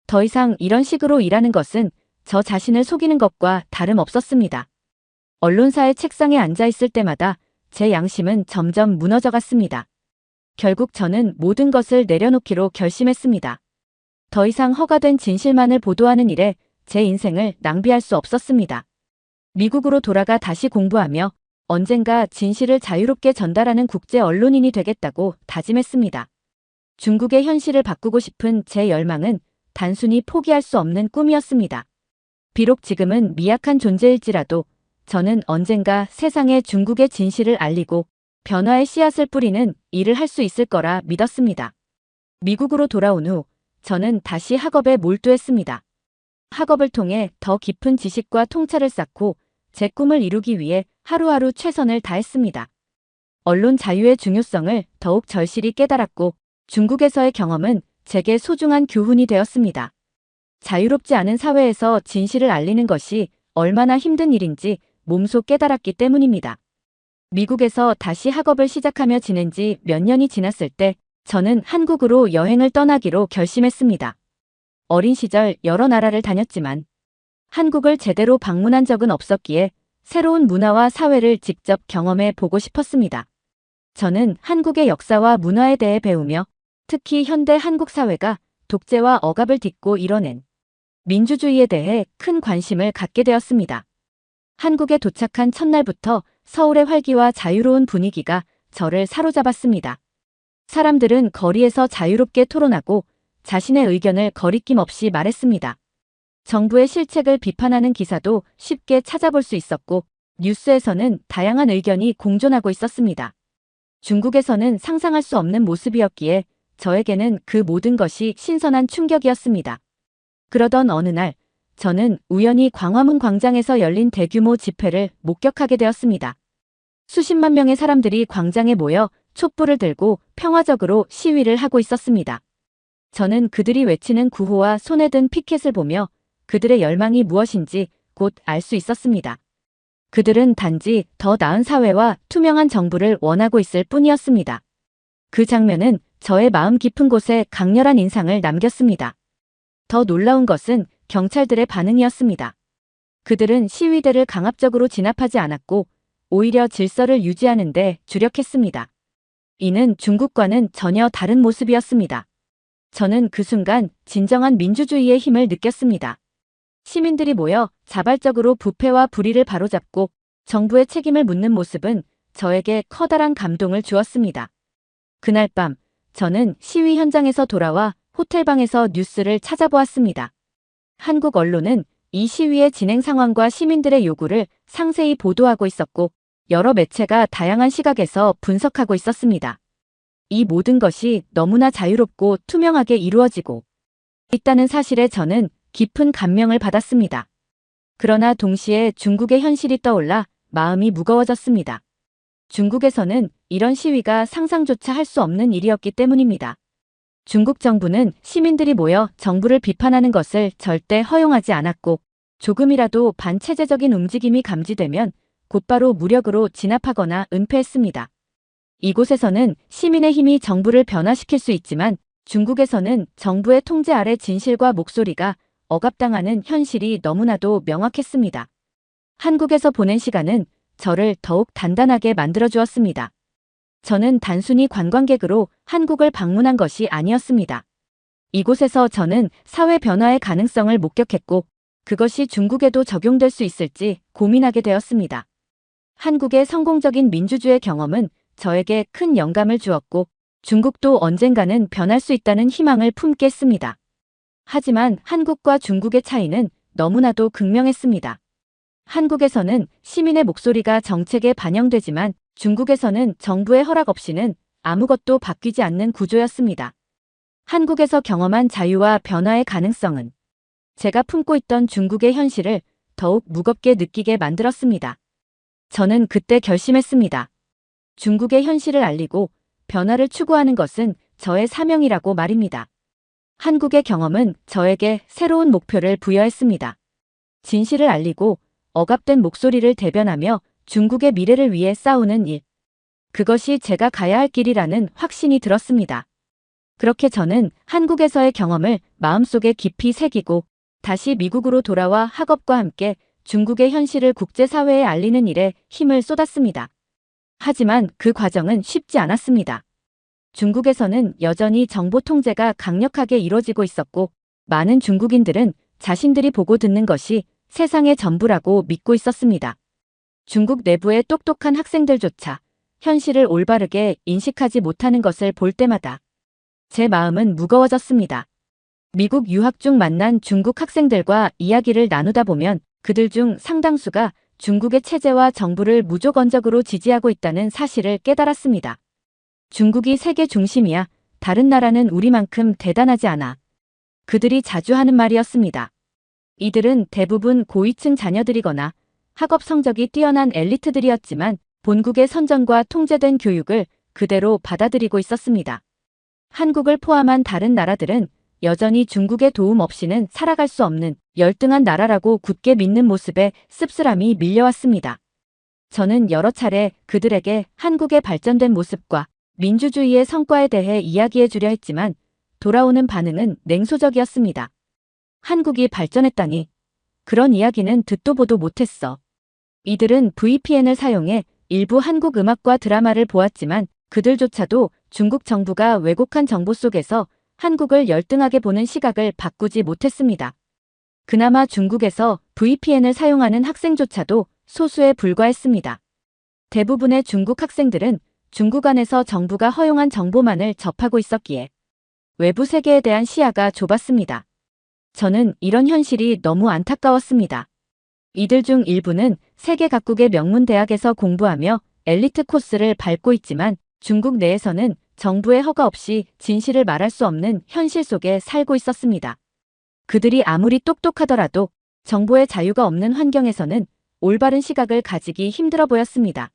더 이상 이런 식으로 일하는 것은 저 자신을 속이는 것과 다름없었습니다. 언론사의 책상에 앉아 있을 때마다 제 양심은 점점 무너져갔습니다. 결국 저는 모든 것을 내려놓기로 결심했습니다. 더 이상 허가된 진실만을 보도하는 일에 제 인생을 낭비할 수 없었습니다. 미국으로 돌아가 다시 공부하며 언젠가 진실을 자유롭게 전달하는 국제 언론인이 되겠다고 다짐했습니다. 중국의 현실을 바꾸고 싶은 제 열망은 단순히 포기할 수 없는 꿈이었습니다. 비록 지금은 미약한 존재일지라도 저는 언젠가 세상에 중국의 진실을 알리고 변화의 씨앗을 뿌리는 일을 할 수 있을 거라 믿었습니다. 미국으로 돌아온 후 저는 다시 학업에 몰두했습니다. 학업을 통해 더 깊은 지식과 통찰을 쌓고 제 꿈을 이루기 위해 하루하루 최선을 다했습니다. 언론 자유의 중요성을 더욱 절실히 깨달았고 중국에서의 경험은 제게 소중한 교훈이 되었습니다. 자유롭지 않은 사회에서 진실을 알리는 것이 얼마나 힘든 일인지 몸소 깨달았기 때문입니다. 미국에서 다시 학업을 시작하며 지낸 지 몇 년이 지났을 때 저는 한국으로 여행을 떠나기로 결심했습니다. 어린 시절 여러 나라를 다녔지만 한국을 제대로 방문한 적은 없었기에 새로운 문화와 사회를 직접 경험해 보고 싶었습니다. 저는 한국의 역사와 문화에 대해 배우며 특히 현대 한국 사회가 독재와 억압을 딛고 이뤄낸 민주주의에 대해 큰 관심을 갖게 되었습니다. 한국에 도착한 첫날부터 서울의 활기와 자유로운 분위기가 저를 사로잡았습니다. 사람들은 거리에서 자유롭게 토론하고 자신의 의견을 거리낌 없이 말했습니다. 정부의 실책을 비판하는 기사도 쉽게 찾아볼 수 있었고 뉴스에서는 다양한 의견이 공존하고 있었습니다. 중국에서는 상상할 수 없는 모습이었기에 저에게는 그 모든 것이 신선한 충격이었습니다. 그러던 어느 날 저는 우연히 광화문 광장에서 열린 대규모 집회를 목격하게 되었습니다. 수십만 명의 사람들이 광장에 모여 촛불을 들고 평화적으로 시위를 하고 있었습니다. 저는 그들이 외치는 구호와 손에 든 피켓을 보며 그들의 열망이 무엇인지 곧 알 수 있었습니다. 그들은 단지 더 나은 사회와 투명한 정부를 원하고 있을 뿐이었습니다. 그 장면은 저의 마음 깊은 곳에 강렬한 인상을 남겼습니다. 더 놀라운 것은 경찰들의 반응이었습니다. 그들은 시위대를 강압적으로 진압하지 않았고 오히려 질서를 유지하는 데 주력했습니다. 이는 중국과는 전혀 다른 모습이었습니다. 저는 그 순간 진정한 민주주의의 힘을 느꼈습니다. 시민들이 모여 자발적으로 부패와 불의를 바로잡고 정부의 책임을 묻는 모습은 저에게 커다란 감동을 주었습니다. 그날 밤 저는 시위 현장에서 돌아와 호텔방에서 뉴스를 찾아보았습니다. 한국 언론은 이 시위의 진행 상황과 시민들의 요구를 상세히 보도하고 있었고 여러 매체가 다양한 시각에서 분석하고 있었습니다. 이 모든 것이 너무나 자유롭고 투명하게 이루어지고 있다는 사실에 저는 깊은 감명을 받았습니다. 그러나 동시에 중국의 현실이 떠올라 마음이 무거워졌습니다. 중국에서는 이런 시위가 상상조차 할 수 없는 일이었기 때문입니다. 중국 정부는 시민들이 모여 정부를 비판하는 것을 절대 허용하지 않았고 조금이라도 반체제적인 움직임이 감지되면 곧바로 무력으로 진압하거나 은폐했습니다. 이곳에서는 시민의 힘이 정부를 변화시킬 수 있지만 중국에서는 정부의 통제 아래 진실과 목소리가 억압당하는 현실이 너무나도 명확했습니다. 한국에서 보낸 시간은 저를 더욱 단단하게 만들어주었습니다. 저는 단순히 관광객으로 한국을 방문한 것이 아니었습니다. 이곳에서 저는 사회 변화의 가능성을 목격했고 그것이 중국에도 적용될 수 있을지 고민하게 되었습니다. 한국의 성공적인 민주주의 경험은 저에게 큰 영감을 주었고 중국도 언젠가는 변할 수 있다는 희망을 품게 했습니다. 하지만 한국과 중국의 차이는 너무나도 극명했습니다. 한국에서는 시민의 목소리가 정책에 반영되지만 중국에서는 정부의 허락 없이는 아무것도 바뀌지 않는 구조였습니다. 한국에서 경험한 자유와 변화의 가능성은 제가 품고 있던 중국의 현실을 더욱 무겁게 느끼게 만들었습니다. 저는 그때 결심했습니다. 중국의 현실을 알리고 변화를 추구하는 것은 저의 사명이라고 말입니다. 한국의 경험은 저에게 새로운 목표를 부여했습니다. 진실을 알리고 억압된 목소리를 대변하며 중국의 미래를 위해 싸우는 일. 그것이 제가 가야 할 길이라는 확신이 들었습니다. 그렇게 저는 한국에서의 경험을 마음속에 깊이 새기고 다시 미국으로 돌아와 학업과 함께 중국의 현실을 국제사회에 알리는 일에 힘을 쏟았습니다. 하지만 그 과정은 쉽지 않았습니다. 중국에서는 여전히 정보 통제가 강력하게 이뤄지고 있었고 많은 중국인들은 자신들이 보고 듣는 것이 세상의 전부라고 믿고 있었습니다. 중국 내부의 똑똑한 학생들조차 현실을 올바르게 인식하지 못하는 것을 볼 때마다 제 마음은 무거워졌습니다. 미국 유학 중 만난 중국 학생들과 이야기를 나누다 보면 그들 중 상당수가 중국의 체제와 정부를 무조건적으로 지지하고 있다는 사실을 깨달았습니다. 중국이 세계 중심이야. 다른 나라는 우리만큼 대단하지 않아. 그들이 자주 하는 말이었습니다. 이들은 대부분 고위층 자녀들이거나 학업 성적이 뛰어난 엘리트들이었지만 본국의 선전과 통제된 교육을 그대로 받아들이고 있었습니다. 한국을 포함한 다른 나라들은 여전히 중국의 도움 없이는 살아갈 수 없는 열등한 나라라고 굳게 믿는 모습에 씁쓸함이 밀려왔습니다. 저는 여러 차례 그들에게 한국의 발전된 모습과 민주주의의 성과에 대해 이야기해 주려 했지만 돌아오는 반응은 냉소적이었습니다. 한국이 발전했다니. 그런 이야기는 듣도 보도 못했어. 이들은 VPN을 사용해 일부 한국 음악과 드라마를 보았지만 그들조차도 중국 정부가 왜곡한 정보 속에서 한국을 열등하게 보는 시각을 바꾸지 못했습니다. 그나마 중국에서 VPN을 사용하는 학생조차도 소수에 불과했습니다. 대부분의 중국 학생들은 중국 안에서 정부가 허용한 정보만을 접하고 있었기에 외부 세계에 대한 시야가 좁았습니다. 저는 이런 현실이 너무 안타까웠습니다. 이들 중 일부는 세계 각국의 명문 대학에서 공부하며 엘리트 코스를 밟고 있지만 중국 내에서는 정부의 허가 없이 진실을 말할 수 없는 현실 속에 살고 있었습니다. 그들이 아무리 똑똑하더라도 정보의 자유가 없는 환경에서는 올바른 시각을 가지기 힘들어 보였습니다.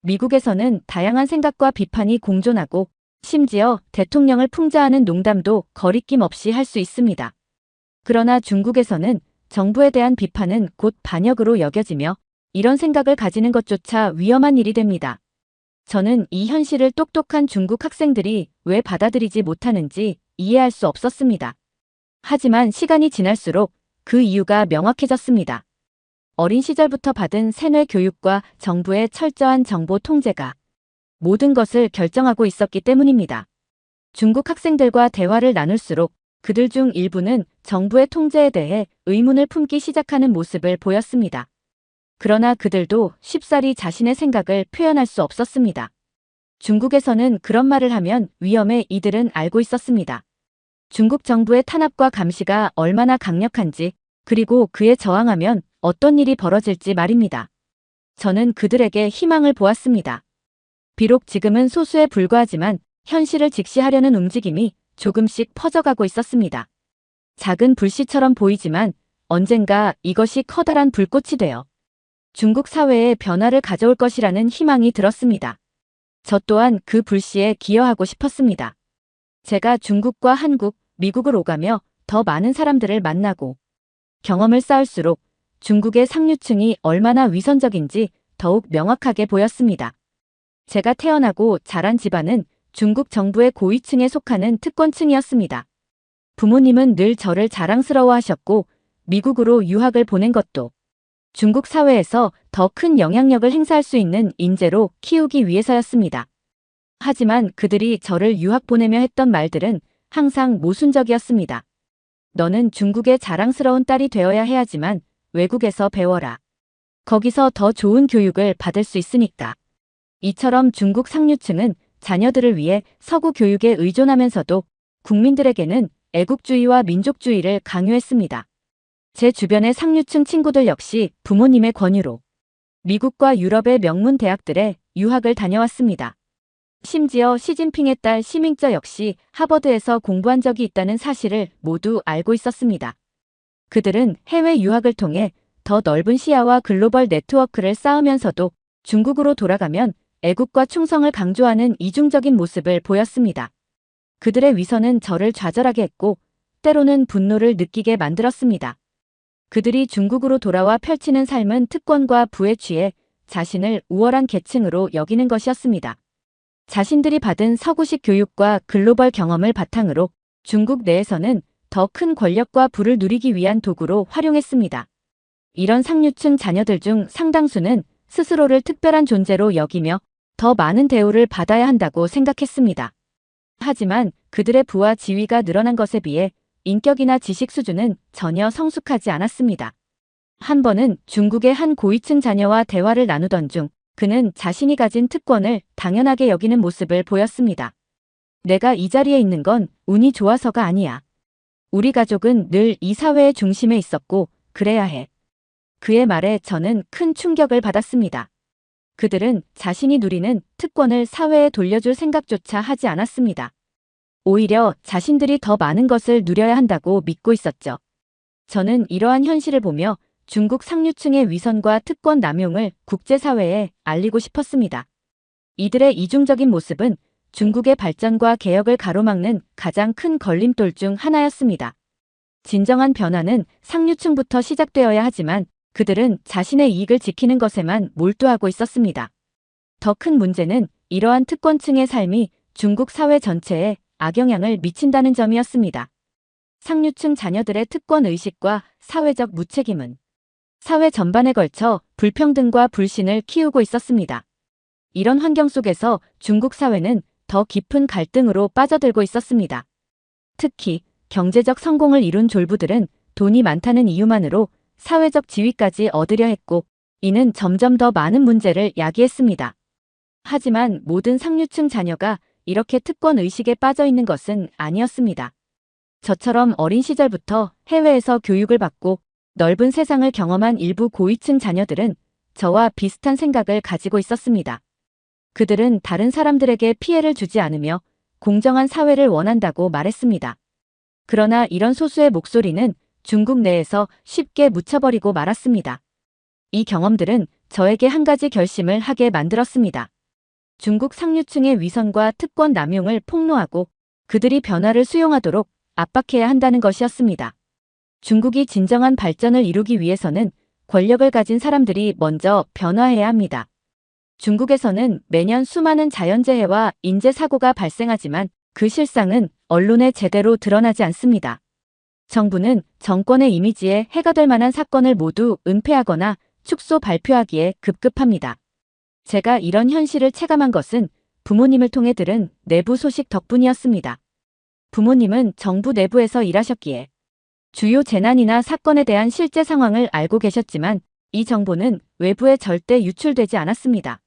미국에서는 다양한 생각과 비판이 공존하고 심지어 대통령을 풍자하는 농담도 거리낌 없이 할 수 있습니다. 그러나 중국에서는 정부에 대한 비판은 곧 반역으로 여겨지며 이런 생각을 가지는 것조차 위험한 일이 됩니다. 저는 이 현실을 똑똑한 중국 학생들이 왜 받아들이지 못하는지 이해할 수 없었습니다. 하지만 시간이 지날수록 그 이유가 명확해졌습니다. 어린 시절부터 받은 세뇌 교육과 정부의 철저한 정보 통제가 모든 것을 결정하고 있었기 때문입니다. 중국 학생들과 대화를 나눌수록 그들 중 일부는 정부의 통제에 대해 의문을 품기 시작하는 모습을 보였습니다. 그러나 그들도 쉽사리 자신의 생각을 표현할 수 없었습니다. 중국에서는 그런 말을 하면 위험해 이들은 알고 있었습니다. 중국 정부의 탄압과 감시가 얼마나 강력한지 그리고 그에 저항하면 어떤 일이 벌어질지 말입니다. 저는 그들에게 희망을 보았습니다. 비록 지금은 소수에 불과하지만 현실을 직시하려는 움직임이 조금씩 퍼져가고 있었습니다. 작은 불씨처럼 보이지만 언젠가 이것이 커다란 불꽃이 되어 중국 사회에 변화를 가져올 것이라는 희망이 들었습니다. 저 또한 그 불씨에 기여하고 싶었습니다. 제가 중국과 한국, 미국을 오가며 더 많은 사람들을 만나고 경험을 쌓을수록 중국의 상류층이 얼마나 위선적인지 더욱 명확하게 보였습니다. 제가 태어나고 자란 집안은 중국 정부의 고위층에 속하는 특권층이었습니다. 부모님은 늘 저를 자랑스러워하셨고 미국으로 유학을 보낸 것도 중국 사회에서 더 큰 영향력을 행사할 수 있는 인재로 키우기 위해서였습니다. 하지만 그들이 저를 유학 보내며 했던 말들은 항상 모순적이었습니다. 너는 중국의 자랑스러운 딸이 되어야 해야지만 외국에서 배워라. 거기서 더 좋은 교육을 받을 수 있으니까. 이처럼 중국 상류층은 자녀들을 위해 서구 교육에 의존하면서도 국민들에게는 애국주의와 민족주의를 강요했습니다. 제 주변의 상류층 친구들 역시 부모님의 권유로 미국과 유럽의 명문 대학들에 유학을 다녀왔습니다. 심지어 시진핑의 딸 시밍쩌 역시 하버드에서 공부한 적이 있다는 사실을 모두 알고 있었습니다. 그들은 해외 유학을 통해 더 넓은 시야와 글로벌 네트워크를 쌓으면서도 중국으로 돌아가면 애국과 충성을 강조하는 이중적인 모습을 보였습니다. 그들의 위선은 저를 좌절하게 했고 때로는 분노를 느끼게 만들었습니다. 그들이 중국으로 돌아와 펼치는 삶은 특권과 부에 취해 자신을 우월한 계층으로 여기는 것이었습니다. 자신들이 받은 서구식 교육과 글로벌 경험을 바탕으로 중국 내에서는 더 큰 권력과 부를 누리기 위한 도구로 활용했습니다. 이런 상류층 자녀들 중 상당수는 스스로를 특별한 존재로 여기며 더 많은 대우를 받아야 한다고 생각했습니다. 하지만 그들의 부와 지위가 늘어난 것에 비해 인격이나 지식 수준은 전혀 성숙하지 않았습니다. 한 번은 중국의 한 고위층 자녀와 대화를 나누던 중 그는 자신이 가진 특권을 당연하게 여기는 모습을 보였습니다. 내가 이 자리에 있는 건 운이 좋아서가 아니야. 우리 가족은 늘 이 사회의 중심에 있었고 그래야 해. 그의 말에 저는 큰 충격을 받았습니다. 그들은 자신이 누리는 특권을 사회에 돌려줄 생각조차 하지 않았습니다. 오히려 자신들이 더 많은 것을 누려야 한다고 믿고 있었죠. 저는 이러한 현실을 보며 중국 상류층의 위선과 특권 남용을 국제사회에 알리고 싶었습니다. 이들의 이중적인 모습은 중국의 발전과 개혁을 가로막는 가장 큰 걸림돌 중 하나였습니다. 진정한 변화는 상류층부터 시작되어야 하지만 그들은 자신의 이익을 지키는 것에만 몰두하고 있었습니다. 더 큰 문제는 이러한 특권층의 삶이 중국 사회 전체에 악영향을 미친다는 점이었습니다. 상류층 자녀들의 특권의식과 사회적 무책임은 사회 전반에 걸쳐 불평등과 불신을 키우고 있었습니다. 이런 환경 속에서 중국 사회는 더 깊은 갈등으로 빠져들고 있었습니다. 특히 경제적 성공을 이룬 졸부들은 돈이 많다는 이유만으로 사회적 지위까지 얻으려 했고, 이는 점점 더 많은 문제를 야기했습니다. 하지만 모든 상류층 자녀가 이렇게 특권의식에 빠져 있는 것은 아니었습니다. 저처럼 어린 시절부터 해외에서 교육을 받고 넓은 세상을 경험한 일부 고위층 자녀들은 저와 비슷한 생각을 가지고 있었습니다. 그들은 다른 사람들에게 피해를 주지 않으며 공정한 사회를 원한다고 말했습니다. 그러나 이런 소수의 목소리는 중국 내에서 쉽게 묻혀버리고 말았습니다. 이 경험들은 저에게 한 가지 결심을 하게 만들었습니다. 중국 상류층의 위선과 특권 남용을 폭로하고 그들이 변화를 수용하도록 압박해야 한다는 것이었습니다. 중국이 진정한 발전을 이루기 위해서는 권력을 가진 사람들이 먼저 변화해야 합니다. 중국에서는 매년 수많은 자연재해와 인재사고가 발생하지만 그 실상은 언론에 제대로 드러나지 않습니다. 정부는 정권의 이미지에 해가 될 만한 사건을 모두 은폐하거나 축소 발표하기에 급급합니다. 제가 이런 현실을 체감한 것은 부모님을 통해 들은 내부 소식 덕분이었습니다. 부모님은 정부 내부에서 일하셨기에 주요 재난이나 사건에 대한 실제 상황을 알고 계셨지만 이 정보는 외부에 절대 유출되지 않았습니다.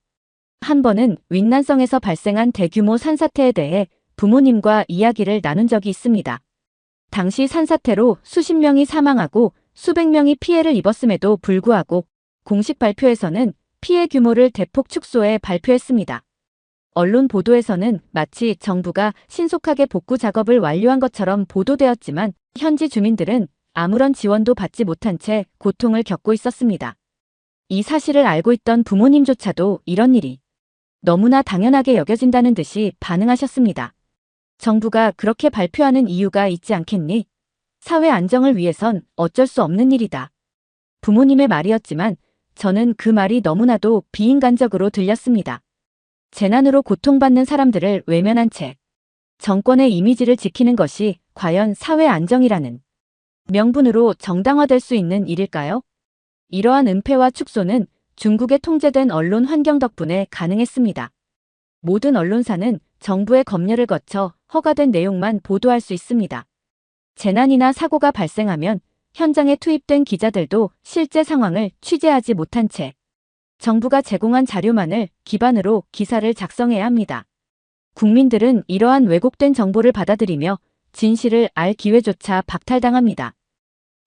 한 번은 윈난성에서 발생한 대규모 산사태에 대해 부모님과 이야기를 나눈 적이 있습니다. 당시 산사태로 수십 명이 사망하고 수백 명이 피해를 입었음에도 불구하고 공식 발표에서는 피해 규모를 대폭 축소해 발표했습니다. 언론 보도에서는 마치 정부가 신속하게 복구 작업을 완료한 것처럼 보도되었지만 현지 주민들은 아무런 지원도 받지 못한 채 고통을 겪고 있었습니다. 이 사실을 알고 있던 부모님조차도 이런 일이 너무나 당연하게 여겨진다는 듯이 반응하셨습니다. 정부가 그렇게 발표하는 이유가 있지 않겠니? 사회 안정을 위해선 어쩔 수 없는 일이다. 부모님의 말이었지만 저는 그 말이 너무나도 비인간적으로 들렸습니다. 재난으로 고통받는 사람들을 외면한 채 정권의 이미지를 지키는 것이 과연 사회 안정이라는 명분으로 정당화될 수 있는 일일까요? 이러한 은폐와 축소는 중국의 통제된 언론 환경 덕분에 가능했습니다. 모든 언론사는 정부의 검열을 거쳐 허가된 내용만 보도할 수 있습니다. 재난이나 사고가 발생하면 현장에 투입된 기자들도 실제 상황을 취재하지 못한 채 정부가 제공한 자료만을 기반으로 기사를 작성해야 합니다. 국민들은 이러한 왜곡된 정보를 받아들이며 진실을 알 기회조차 박탈당합니다.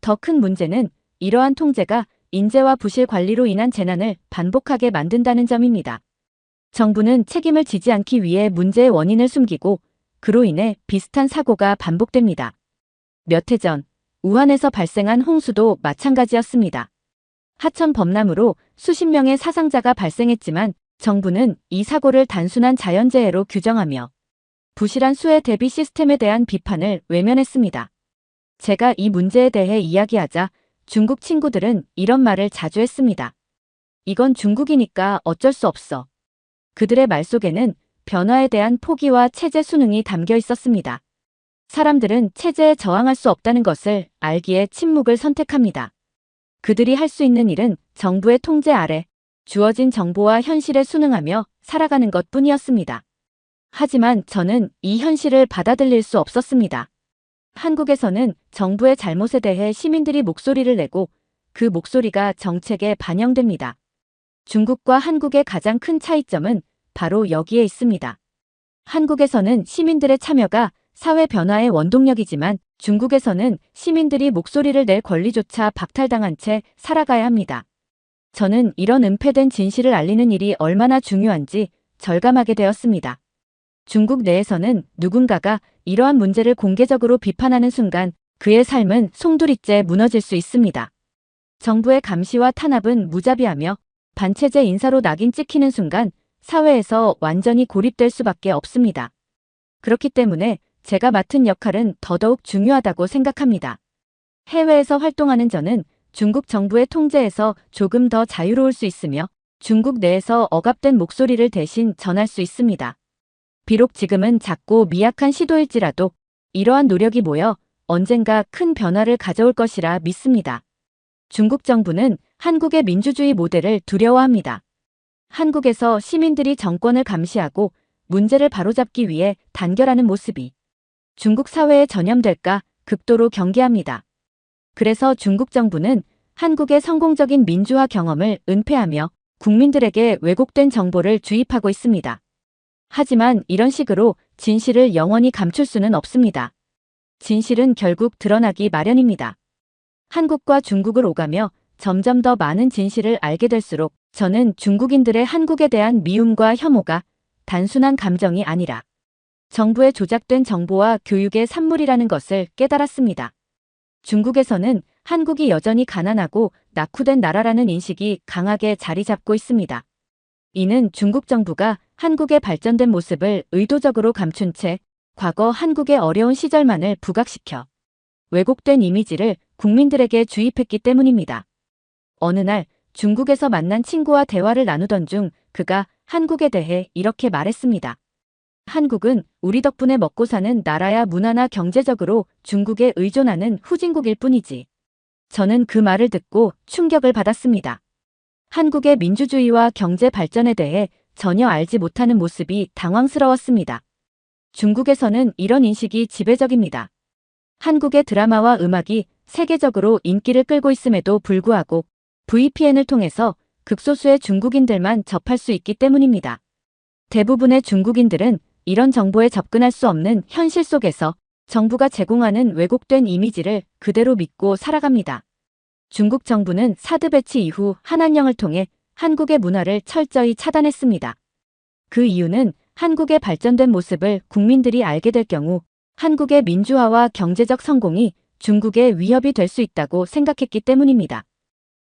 더 큰 문제는 이러한 통제가 인재와 부실 관리로 인한 재난을 반복하게 만든다는 점입니다. 정부는 책임을 지지 않기 위해 문제의 원인을 숨기고 그로 인해 비슷한 사고가 반복됩니다. 몇 해 전 우한에서 발생한 홍수도 마찬가지였습니다. 하천 범람으로 수십 명의 사상자가 발생했지만 정부는 이 사고를 단순한 자연재해로 규정하며 부실한 수해 대비 시스템에 대한 비판을 외면했습니다. 제가 이 문제에 대해 이야기하자 중국 친구들은 이런 말을 자주 했습니다. 이건 중국이니까 어쩔 수 없어. 그들의 말 속에는 변화에 대한 포기와 체제 순응이 담겨 있었습니다. 사람들은 체제에 저항할 수 없다는 것을 알기에 침묵을 선택합니다. 그들이 할 수 있는 일은 정부의 통제 아래 주어진 정보와 현실에 순응하며 살아가는 것뿐이었습니다. 하지만 저는 이 현실을 받아들일 수 없었습니다. 한국에서는 정부의 잘못에 대해 시민들이 목소리를 내고 그 목소리가 정책에 반영됩니다. 중국과 한국의 가장 큰 차이점은 바로 여기에 있습니다. 한국에서는 시민들의 참여가 사회 변화의 원동력이지만 중국에서는 시민들이 목소리를 낼 권리조차 박탈당한 채 살아가야 합니다. 저는 이런 은폐된 진실을 알리는 일이 얼마나 중요한지 절감하게 되었습니다. 중국 내에서는 누군가가 이러한 문제를 공개적으로 비판하는 순간 그의 삶은 송두리째 무너질 수 있습니다. 정부의 감시와 탄압은 무자비하며 반체제 인사로 낙인 찍히는 순간 사회에서 완전히 고립될 수밖에 없습니다. 그렇기 때문에 제가 맡은 역할은 더더욱 중요하다고 생각합니다. 해외에서 활동하는 저는 중국 정부의 통제에서 조금 더 자유로울 수 있으며 중국 내에서 억압된 목소리를 대신 전할 수 있습니다. 비록 지금은 작고 미약한 시도일지라도 이러한 노력이 모여 언젠가 큰 변화를 가져올 것이라 믿습니다. 중국 정부는 한국의 민주주의 모델을 두려워합니다. 한국에서 시민들이 정권을 감시하고 문제를 바로잡기 위해 단결하는 모습이 중국 사회에 전염될까 극도로 경계합니다. 그래서 중국 정부는 한국의 성공적인 민주화 경험을 은폐하며 국민들에게 왜곡된 정보를 주입하고 있습니다. 하지만 이런 식으로 진실을 영원히 감출 수는 없습니다. 진실은 결국 드러나기 마련입니다. 한국과 중국을 오가며 점점 더 많은 진실을 알게 될수록 저는 중국인들의 한국에 대한 미움과 혐오가 단순한 감정이 아니라 정부의 조작된 정보와 교육의 산물이라는 것을 깨달았습니다. 중국에서는 한국이 여전히 가난하고 낙후된 나라라는 인식이 강하게 자리 잡고 있습니다. 이는 중국 정부가 한국의 발전된 모습을 의도적으로 감춘 채 과거 한국의 어려운 시절만을 부각시켜 왜곡된 이미지를 국민들에게 주입했기 때문입니다. 어느 날 중국에서 만난 친구와 대화를 나누던 중 그가 한국에 대해 이렇게 말했습니다. 한국은 우리 덕분에 먹고 사는 나라야 문화나 경제적으로 중국에 의존하는 후진국일 뿐이지. 저는 그 말을 듣고 충격을 받았습니다. 한국의 민주주의와 경제 발전에 대해 전혀 알지 못하는 모습이 당황스러웠습니다. 중국에서는 이런 인식이 지배적입니다. 한국의 드라마와 음악이 세계적으로 인기를 끌고 있음에도 불구하고 VPN을 통해서 극소수의 중국인들만 접할 수 있기 때문입니다. 대부분의 중국인들은 이런 정보에 접근할 수 없는 현실 속에서 정부가 제공하는 왜곡된 이미지를 그대로 믿고 살아갑니다. 중국 정부는 사드 배치 이후 한한령을 통해 한국의 문화를 철저히 차단했습니다. 그 이유는 한국의 발전된 모습을 국민들이 알게 될 경우 한국의 민주화와 경제적 성공이 중국의 위협이 될 수 있다고 생각했기 때문입니다.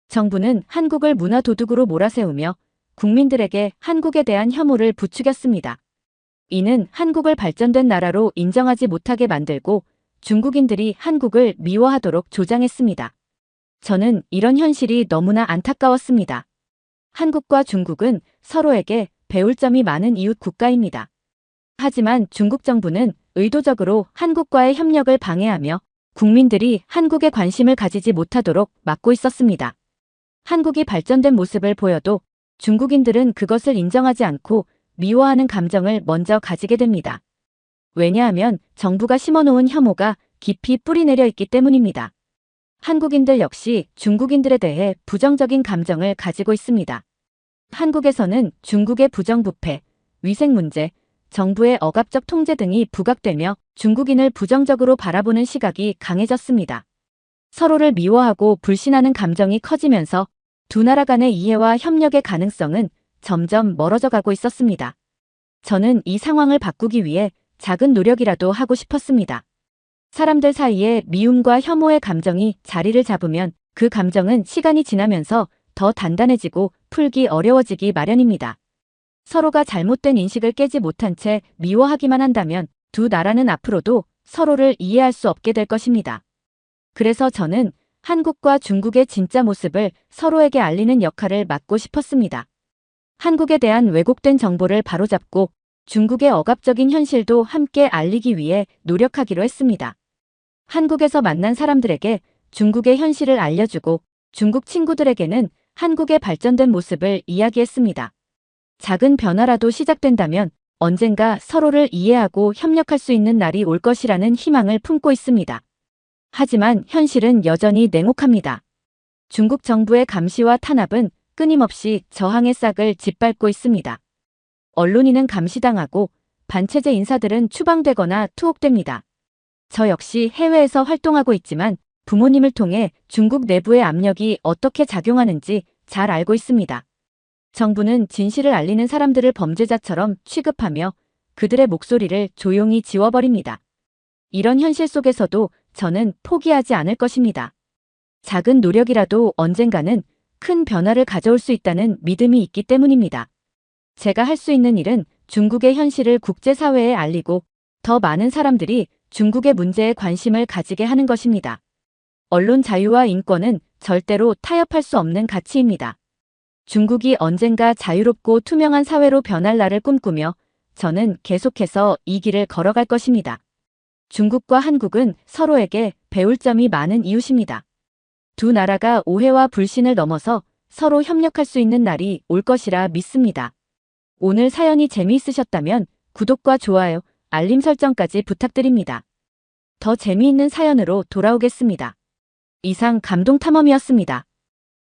정부는 한국을 문화 도둑으로 몰아세우며 국민들에게 한국에 대한 혐오를 부추겼습니다. 이는 한국을 발전된 나라로 인정하지 못하게 만들고 중국인들이 한국을 미워하도록 조장했습니다. 저는 이런 현실이 너무나 안타까웠습니다. 한국과 중국은 서로에게 배울 점이 많은 이웃 국가입니다. 하지만 중국 정부는 의도적으로 한국과의 협력을 방해하며 국민들이 한국에 관심을 가지지 못하도록 막고 있었습니다. 한국이 발전된 모습을 보여도 중국인들은 그것을 인정하지 않고 미워하는 감정을 먼저 가지게 됩니다. 왜냐하면 정부가 심어놓은 혐오가 깊이 뿌리내려 있기 때문입니다. 한국인들 역시 중국인들에 대해 부정적인 감정을 가지고 있습니다. 한국에서는 중국의 부정부패, 위생 문제, 정부의 억압적 통제 등이 부각되며 중국인을 부정적으로 바라보는 시각이 강해졌습니다. 서로를 미워하고 불신하는 감정이 커지면서 두 나라 간의 이해와 협력의 가능성은 점점 멀어져 가고 있었습니다. 저는 이 상황을 바꾸기 위해 작은 노력이라도 하고 싶었습니다. 사람들 사이에 미움과 혐오의 감정이 자리를 잡으면 그 감정은 시간이 지나면서 더 단단해지고 풀기 어려워지기 마련입니다. 서로가 잘못된 인식을 깨지 못한 채 미워하기만 한다면 두 나라는 앞으로도 서로를 이해할 수 없게 될 것입니다. 그래서 저는 한국과 중국의 진짜 모습을 서로에게 알리는 역할을 맡고 싶었습니다. 한국에 대한 왜곡된 정보를 바로잡고 중국의 억압적인 현실도 함께 알리기 위해 노력하기로 했습니다. 한국에서 만난 사람들에게 중국의 현실을 알려주고 중국 친구들에게는 한국의 발전된 모습을 이야기했습니다. 작은 변화라도 시작된다면 언젠가 서로를 이해하고 협력할 수 있는 날이 올 것이라는 희망을 품고 있습니다. 하지만 현실은 여전히 냉혹합니다. 중국 정부의 감시와 탄압은 끊임없이 저항의 싹을 짓밟고 있습니다. 언론인은 감시당하고 반체제 인사들은 추방되거나 투옥됩니다. 저 역시 해외에서 활동하고 있지만 부모님을 통해 중국 내부의 압력이 어떻게 작용하는지 잘 알고 있습니다. 정부는 진실을 알리는 사람들을 범죄자처럼 취급하며 그들의 목소리를 조용히 지워버립니다. 이런 현실 속에서도 저는 포기하지 않을 것입니다. 작은 노력이라도 언젠가는 큰 변화를 가져올 수 있다는 믿음이 있기 때문입니다. 제가 할 수 있는 일은 중국의 현실을 국제사회에 알리고 더 많은 사람들이 중국의 문제에 관심을 가지게 하는 것입니다. 언론 자유와 인권은 절대로 타협할 수 없는 가치입니다. 중국이 언젠가 자유롭고 투명한 사회로 변할 날을 꿈꾸며 저는 계속해서 이 길을 걸어갈 것입니다. 중국과 한국은 서로에게 배울 점이 많은 이웃입니다. 두 나라가 오해와 불신을 넘어서 서로 협력할 수 있는 날이 올 것이라 믿습니다. 오늘 사연이 재미있으셨다면 구독과 좋아요, 알림 설정까지 부탁드립니다. 더 재미있는 사연으로 돌아오겠습니다. 이상 감동탐험이었습니다.